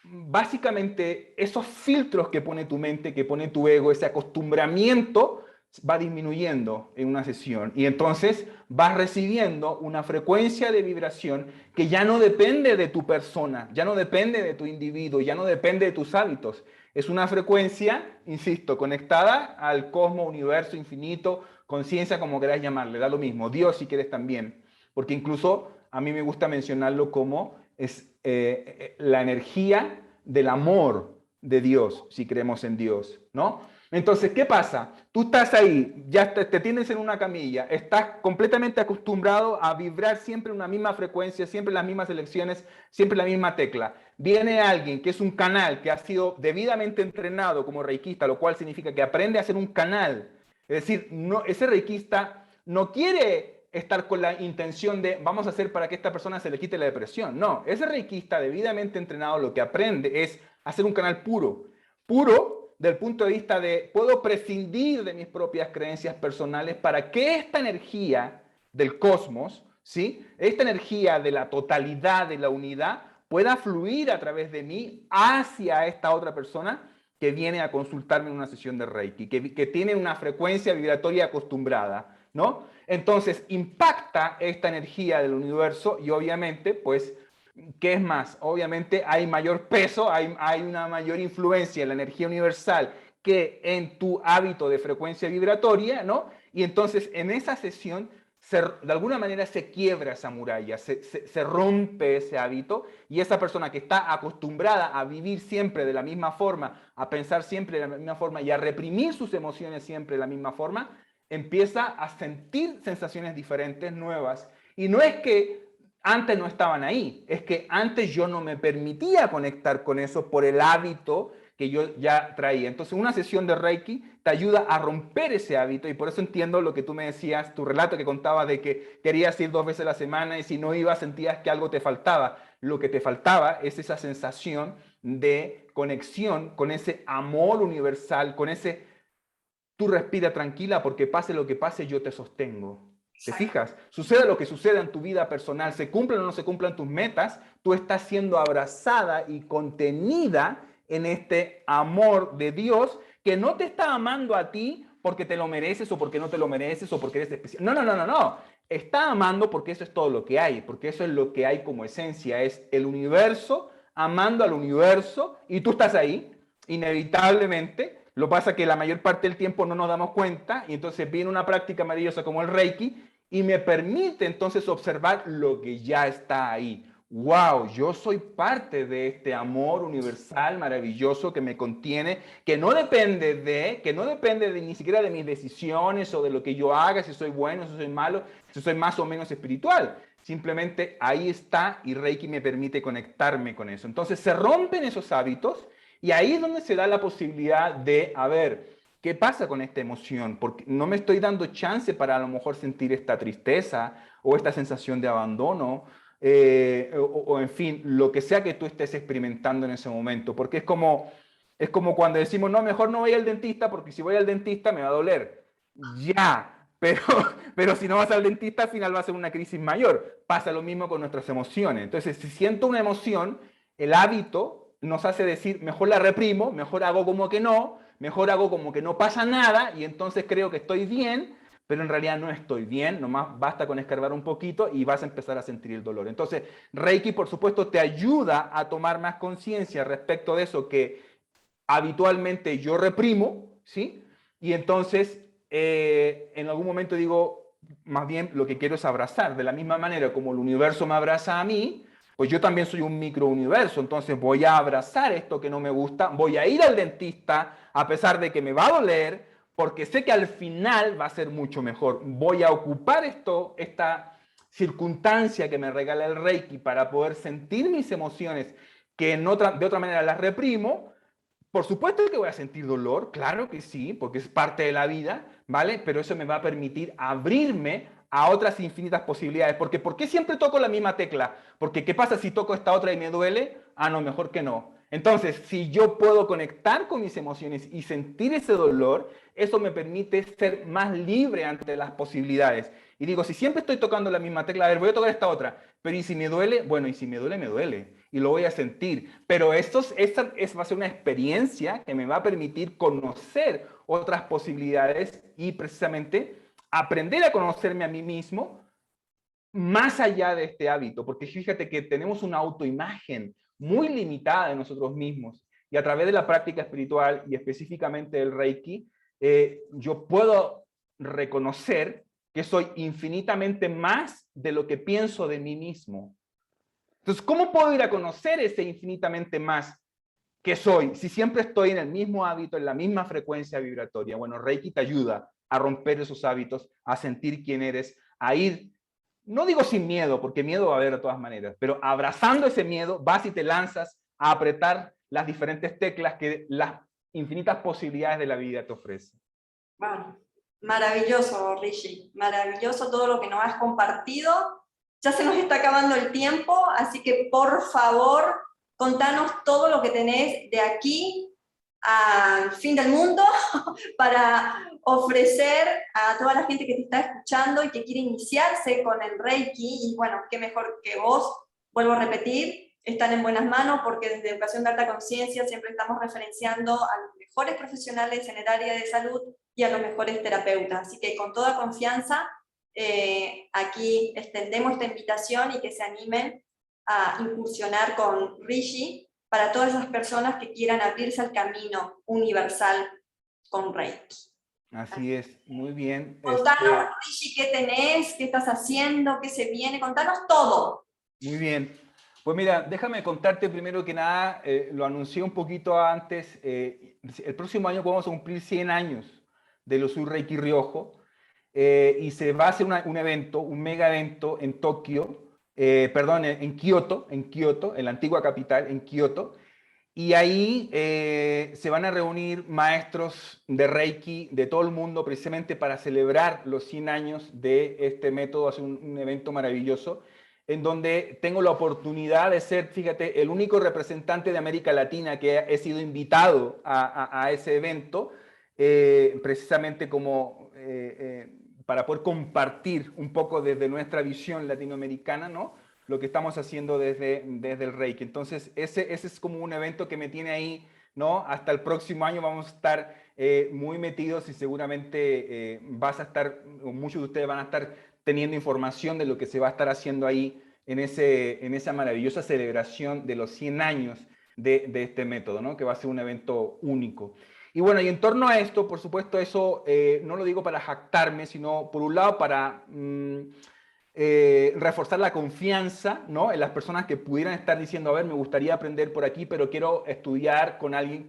Básicamente esos filtros que pone tu mente, que pone tu ego, ese acostumbramiento va disminuyendo en una sesión y entonces vas recibiendo una frecuencia de vibración que ya no depende de tu persona, ya no depende de tu individuo, ya no depende de tus hábitos. Es una frecuencia, insisto, conectada al cosmos, universo, infinito, conciencia, como queráis llamarle, da lo mismo, Dios si quieres también, porque incluso a mí me gusta mencionarlo como es la energía del amor de Dios, si creemos en Dios, ¿no? Entonces, ¿qué pasa? Tú estás ahí, ya te tienes en una camilla, estás completamente acostumbrado a vibrar siempre en una misma frecuencia, siempre las mismas elecciones, siempre la misma tecla. Viene alguien que es un canal, que ha sido debidamente entrenado como reikista, lo cual significa que aprende a ser un canal. Es decir, no, ese reikista no quiere estar con la intención de vamos a hacer para que esta persona se le quite la depresión. No, ese reikista debidamente entrenado lo que aprende es hacer un canal puro. Puro del punto de vista de puedo prescindir de mis propias creencias personales para que esta energía del cosmos, ¿sí? Esta energía de la totalidad, de la unidad, pueda fluir a través de mí hacia esta otra persona que viene a consultarme en una sesión de Reiki, que tiene una frecuencia vibratoria acostumbrada, ¿no? Entonces impacta esta energía del universo y obviamente, pues, ¿qué es más? Obviamente hay mayor peso, hay una mayor influencia en la energía universal que en tu hábito de frecuencia vibratoria, ¿no? Y entonces en esa sesión de alguna manera se quiebra esa muralla, se rompe ese hábito y esa persona que está acostumbrada a vivir siempre de la misma forma, a pensar siempre de la misma forma y a reprimir sus emociones siempre de la misma forma, empieza a sentir sensaciones diferentes, nuevas. Y no es que antes no estaban ahí, es que antes yo no me permitía conectar con eso por el hábito que yo ya traía. Entonces una sesión de Reiki te ayuda a romper ese hábito y por eso entiendo lo que tú me decías, tu relato que contabas de que querías ir 2 veces a la semana y si no ibas sentías que algo te faltaba. Lo que te faltaba es esa sensación de conexión con ese amor universal, con ese tú respira tranquila porque pase lo que pase yo te sostengo. ¿Te fijas? Suceda lo que suceda en tu vida personal, se cumplan o no se cumplan tus metas, tú estás siendo abrazada y contenida en este amor de Dios que no te está amando a ti porque te lo mereces o porque no te lo mereces o porque eres especial. No. Está amando porque eso es todo lo que hay, porque eso es lo que hay como esencia, es el universo amando al universo y tú estás ahí, inevitablemente. Lo pasa que la mayor parte del tiempo no nos damos cuenta y entonces viene una práctica maravillosa como el Reiki y me permite entonces observar lo que ya está ahí. Wow, yo soy parte de este amor universal maravilloso que me contiene, que no depende de, ni siquiera de mis decisiones o de lo que yo haga, si soy bueno, si soy malo, si soy más o menos espiritual. Simplemente ahí está y Reiki me permite conectarme con eso. Entonces se rompen esos hábitos y ahí es donde se da la posibilidad de, a ver, ¿qué pasa con esta emoción? Porque no me estoy dando chance para a lo mejor sentir esta tristeza o esta sensación de abandono. o en fin, lo que sea que tú estés experimentando en ese momento, porque es como cuando decimos, no, mejor no voy al dentista porque si voy al dentista me va a doler. Ya, pero si no vas al dentista al final va a ser una crisis mayor. Pasa lo mismo con nuestras emociones. Entonces, si siento una emoción, el hábito nos hace decir, mejor la reprimo, mejor hago como que no, mejor hago como que no pasa nada y entonces creo que estoy bien, pero en realidad no estoy bien, nomás basta con escarbar un poquito y vas a empezar a sentir el dolor. Entonces, Reiki, por supuesto, te ayuda a tomar más conciencia respecto de eso que habitualmente yo reprimo, ¿sí? Y entonces, en algún momento digo, más bien lo que quiero es abrazar, de la misma manera como el universo me abraza a mí, pues yo también soy un microuniverso, entonces voy a abrazar esto que no me gusta, voy a ir al dentista a pesar de que me va a doler, porque sé que al final va a ser mucho mejor. Voy a ocupar esta circunstancia que me regala el Reiki para poder sentir mis emociones que de otra manera las reprimo. Por supuesto que voy a sentir dolor, claro que sí, porque es parte de la vida, ¿vale? Pero eso me va a permitir abrirme a otras infinitas posibilidades. Porque ¿por qué siempre toco la misma tecla? Porque ¿qué pasa si toco esta otra y me duele? Ah, no, mejor que no. Entonces, si yo puedo conectar con mis emociones y sentir ese dolor, eso me permite ser más libre ante las posibilidades. Y digo, si siempre estoy tocando la misma tecla, a ver, voy a tocar esta otra, pero ¿y si me duele? Bueno, y si me duele, me duele. Y lo voy a sentir. Pero va a ser una experiencia que me va a permitir conocer otras posibilidades y precisamente aprender a conocerme a mí mismo más allá de este hábito. Porque fíjate que tenemos una autoimagen muy limitada de nosotros mismos. Y a través de la práctica espiritual y específicamente del Reiki, yo puedo reconocer que soy infinitamente más de lo que pienso de mí mismo. Entonces, ¿cómo puedo ir a conocer ese infinitamente más que soy si siempre estoy en el mismo hábito, en la misma frecuencia vibratoria? Bueno, Reiki te ayuda a romper esos hábitos, a sentir quién eres, a ir, no digo sin miedo, porque miedo va a haber de todas maneras, pero abrazando ese miedo, vas y te lanzas a apretar las diferentes teclas que las infinitas posibilidades de la vida te ofrecen. Bueno, maravilloso, Rishi, maravilloso todo lo que nos has compartido. Ya se nos está acabando el tiempo, así que por favor, contanos todo lo que tenés de aquí al fin del mundo para ofrecer a toda la gente que te está escuchando y que quiere iniciarse con el Reiki. Y bueno, qué mejor que vos, vuelvo a repetir, están en buenas manos porque desde Educación de Alta Conciencia siempre estamos referenciando a los mejores profesionales en el área de salud y a los mejores terapeutas. Así que con toda confianza, aquí extendemos esta invitación y que se animen a incursionar con Rishi para todas esas personas que quieran abrirse al camino universal con Reiki. Así es, muy bien. Contanos, Rishi, qué tenés, qué estás haciendo, qué se viene, contanos todo. Muy bien. Pues mira, déjame contarte primero que nada, lo anuncié un poquito antes, el próximo año vamos a cumplir 100 años de los Reiki Ryojo, y se va a hacer un evento, un mega evento en Tokio, perdón, en Kioto, en la antigua capital, en Kioto, y ahí se van a reunir maestros de Reiki de todo el mundo precisamente para celebrar los 100 años de este método, hacer un evento maravilloso en donde tengo la oportunidad de ser, fíjate, el único representante de América Latina que he sido invitado a ese evento, precisamente como para poder compartir un poco desde nuestra visión latinoamericana, ¿no? Lo que estamos haciendo desde el Reiki. Entonces, ese es como un evento que me tiene ahí, ¿no? Hasta el próximo año vamos a estar muy metidos y seguramente vas a estar, muchos de ustedes van a estar teniendo información de lo que se va a estar haciendo ahí en esa maravillosa celebración de los 100 años de este método, ¿no? Que va a ser un evento único. Y bueno, y en torno a esto, por supuesto, eso no lo digo para jactarme, sino por un lado para reforzar la confianza, ¿no? En las personas que pudieran estar diciendo, a ver, me gustaría aprender por aquí, pero quiero estudiar con alguien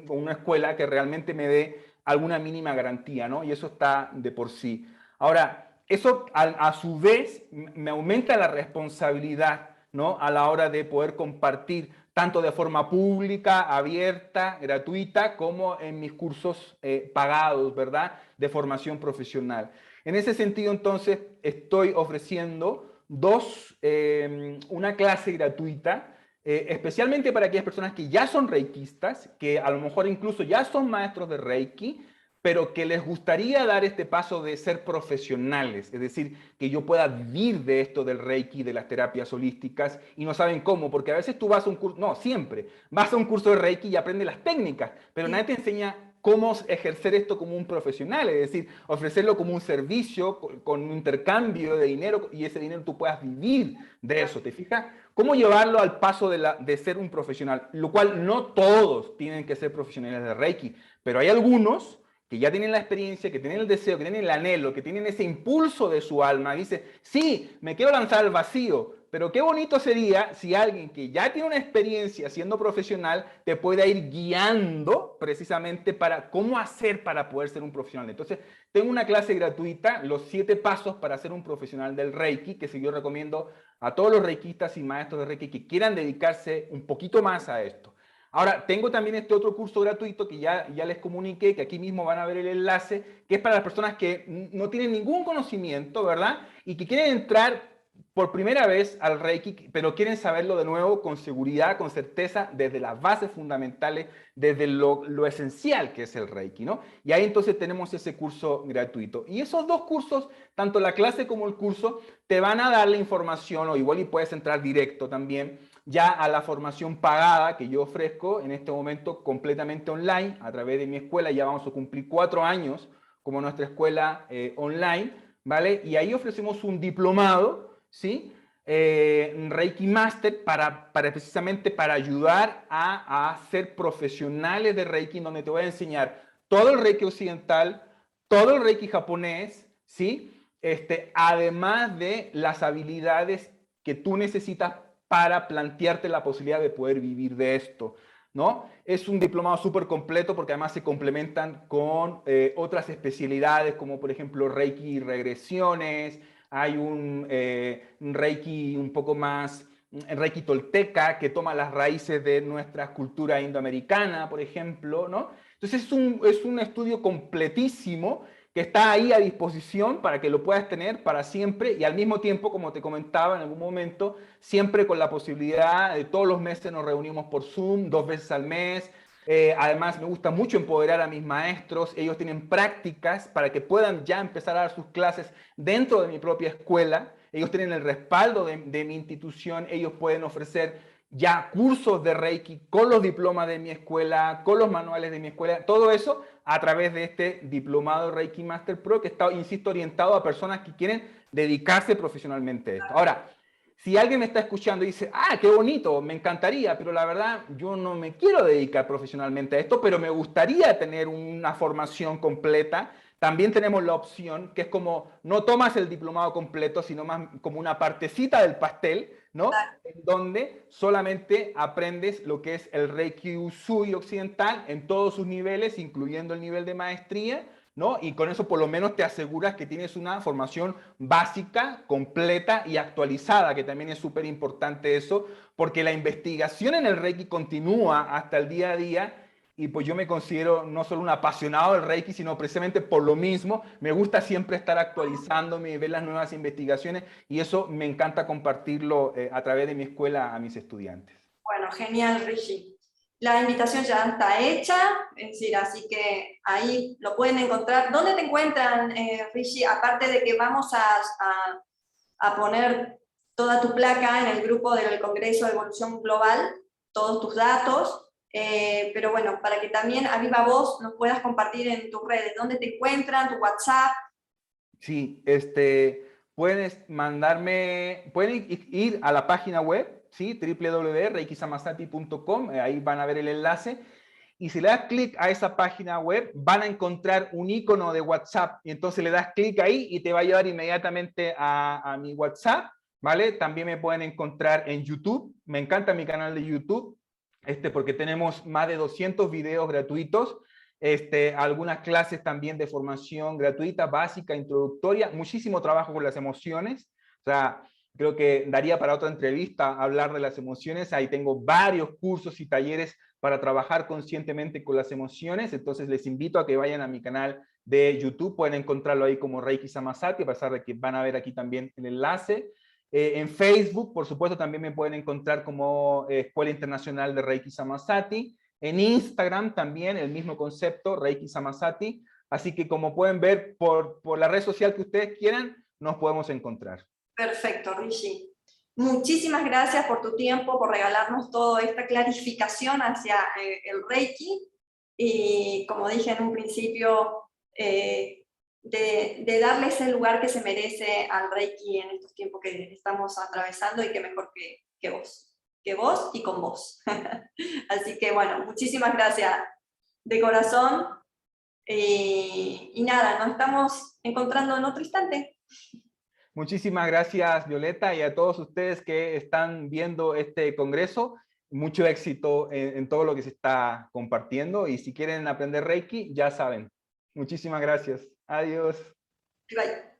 con una escuela que realmente me dé alguna mínima garantía, ¿no? Y eso está de por sí. Ahora, eso a su vez me aumenta la responsabilidad, ¿no? A la hora de poder compartir tanto de forma pública, abierta, gratuita, como en mis cursos pagados, ¿verdad? De formación profesional. En ese sentido, entonces, estoy ofreciendo una clase gratuita, especialmente para aquellas personas que ya son reikistas, que a lo mejor incluso ya son maestros de Reiki, pero que les gustaría dar este paso de ser profesionales, es decir, que yo pueda vivir de esto del Reiki, de las terapias holísticas, y no saben cómo, porque a veces tú vas a un curso, no, siempre, vas a un curso de Reiki y aprendes las técnicas, pero nadie te enseña cómo ejercer esto como un profesional, es decir, ofrecerlo como un servicio, con un intercambio de dinero, y ese dinero tú puedas vivir de eso, ¿te fijas? ¿Cómo llevarlo al paso de ser un profesional? Lo cual no todos tienen que ser profesionales de Reiki, pero hay algunos que ya tienen la experiencia, que tienen el deseo, que tienen el anhelo, que tienen ese impulso de su alma, dice, sí, me quiero lanzar al vacío, pero qué bonito sería si alguien que ya tiene una experiencia siendo profesional te pueda ir guiando precisamente para cómo hacer para poder ser un profesional. Entonces, tengo una clase gratuita, los 7 pasos para ser un profesional del Reiki, que yo recomiendo a todos los reikistas y maestros de Reiki que quieran dedicarse un poquito más a esto. Ahora, tengo también este otro curso gratuito que ya les comuniqué, que aquí mismo van a ver el enlace, que es para las personas que no tienen ningún conocimiento, ¿verdad? Y que quieren entrar por primera vez al Reiki, pero quieren saberlo de nuevo con seguridad, con certeza, desde las bases fundamentales, desde lo esencial que es el Reiki, ¿no? Y ahí entonces tenemos ese curso gratuito. Y esos 2 cursos, tanto la clase como el curso, te van a dar la información, o igual y puedes entrar directo también, ya a la formación pagada que yo ofrezco en este momento completamente online a través de mi escuela. Ya vamos a cumplir 4 años como nuestra escuela online, ¿vale? Y ahí ofrecemos un diplomado, ¿sí? Reiki Master precisamente para ayudar a ser profesionales de Reiki, donde te voy a enseñar todo el Reiki occidental, todo el Reiki japonés, ¿sí? Además de las habilidades que tú necesitas para plantearte la posibilidad de poder vivir de esto, ¿no? Es un diplomado súper completo porque además se complementan con otras especialidades como por ejemplo Reiki y regresiones, hay un Reiki un poco más, Reiki tolteca que toma las raíces de nuestra cultura indoamericana, por ejemplo, ¿no? Entonces es un estudio completísimo que está ahí a disposición para que lo puedas tener para siempre y al mismo tiempo, como te comentaba en algún momento, siempre con la posibilidad de todos los meses nos reunimos por Zoom, 2 veces al mes. Además, me gusta mucho empoderar a mis maestros. Ellos tienen prácticas para que puedan ya empezar a dar sus clases dentro de mi propia escuela. Ellos tienen el respaldo de mi institución. Ellos pueden ofrecer ya cursos de Reiki con los diplomas de mi escuela, con los manuales de mi escuela, todo eso a través de este diplomado Reiki Master Pro que está, insisto, orientado a personas que quieren dedicarse profesionalmente a esto. Ahora, si alguien me está escuchando y dice, ah, qué bonito, me encantaría, pero la verdad yo no me quiero dedicar profesionalmente a esto, pero me gustaría tener una formación completa, también tenemos la opción que es como, no tomas el diplomado completo, sino más como una partecita del pastel, ¿no? En donde solamente aprendes lo que es el Reiki Usui occidental en todos sus niveles, incluyendo el nivel de maestría, ¿no? Y con eso por lo menos te aseguras que tienes una formación básica, completa y actualizada, que también es súper importante eso, porque la investigación en el Reiki continúa hasta el día a día y pues yo me considero no solo un apasionado del Reiki, sino precisamente por lo mismo, me gusta siempre estar actualizándome y ver las nuevas investigaciones y eso me encanta compartirlo a través de mi escuela a mis estudiantes. Bueno, genial, Rigi. La invitación ya está hecha, es decir, así que ahí lo pueden encontrar. ¿Dónde te encuentran, Rigi? Aparte de que vamos a poner toda tu placa en el grupo del Congreso de Evolución Global, todos tus datos, pero bueno, para que también a viva voz nos puedas compartir en tus redes. ¿Dónde te encuentran? ¿Tu WhatsApp? Sí, pueden mandarme, pueden ir a la página web, ¿sí? www.reikisamasati.com, ahí van a ver el enlace. Y si le das clic a esa página web, van a encontrar un icono de WhatsApp. Y entonces le das clic ahí y te va a llevar inmediatamente a mi WhatsApp, ¿vale? También me pueden encontrar en YouTube. Me encanta mi canal de YouTube, porque tenemos más de 200 videos gratuitos. Algunas clases también de formación gratuita, básica, introductoria, muchísimo trabajo con las emociones. O sea, creo que daría para otra entrevista hablar de las emociones. Ahí tengo varios cursos y talleres para trabajar conscientemente con las emociones. Entonces les invito a que vayan a mi canal de YouTube. Pueden encontrarlo ahí como Reiki Samasati, a pesar de que van a ver aquí también el enlace. En Facebook, por supuesto, también me pueden encontrar como Escuela Internacional de Reiki Samasati. En Instagram también el mismo concepto, Reiki Samasati. Así que como pueden ver, por la red social que ustedes quieran, nos podemos encontrar. Perfecto, Rishi. Muchísimas gracias por tu tiempo, por regalarnos toda esta clarificación hacia el Reiki. Y como dije en un principio, de darle ese lugar que se merece al Reiki en estos tiempos que estamos atravesando, y que mejor que vos y con vos. Así que bueno, muchísimas gracias de corazón. Y nada, nos estamos encontrando en otro instante. Muchísimas gracias, Violeta, y a todos ustedes que están viendo este congreso. Mucho éxito en todo lo que se está compartiendo, y si quieren aprender Reiki, ya saben. Muchísimas gracias. Adiós. Bye.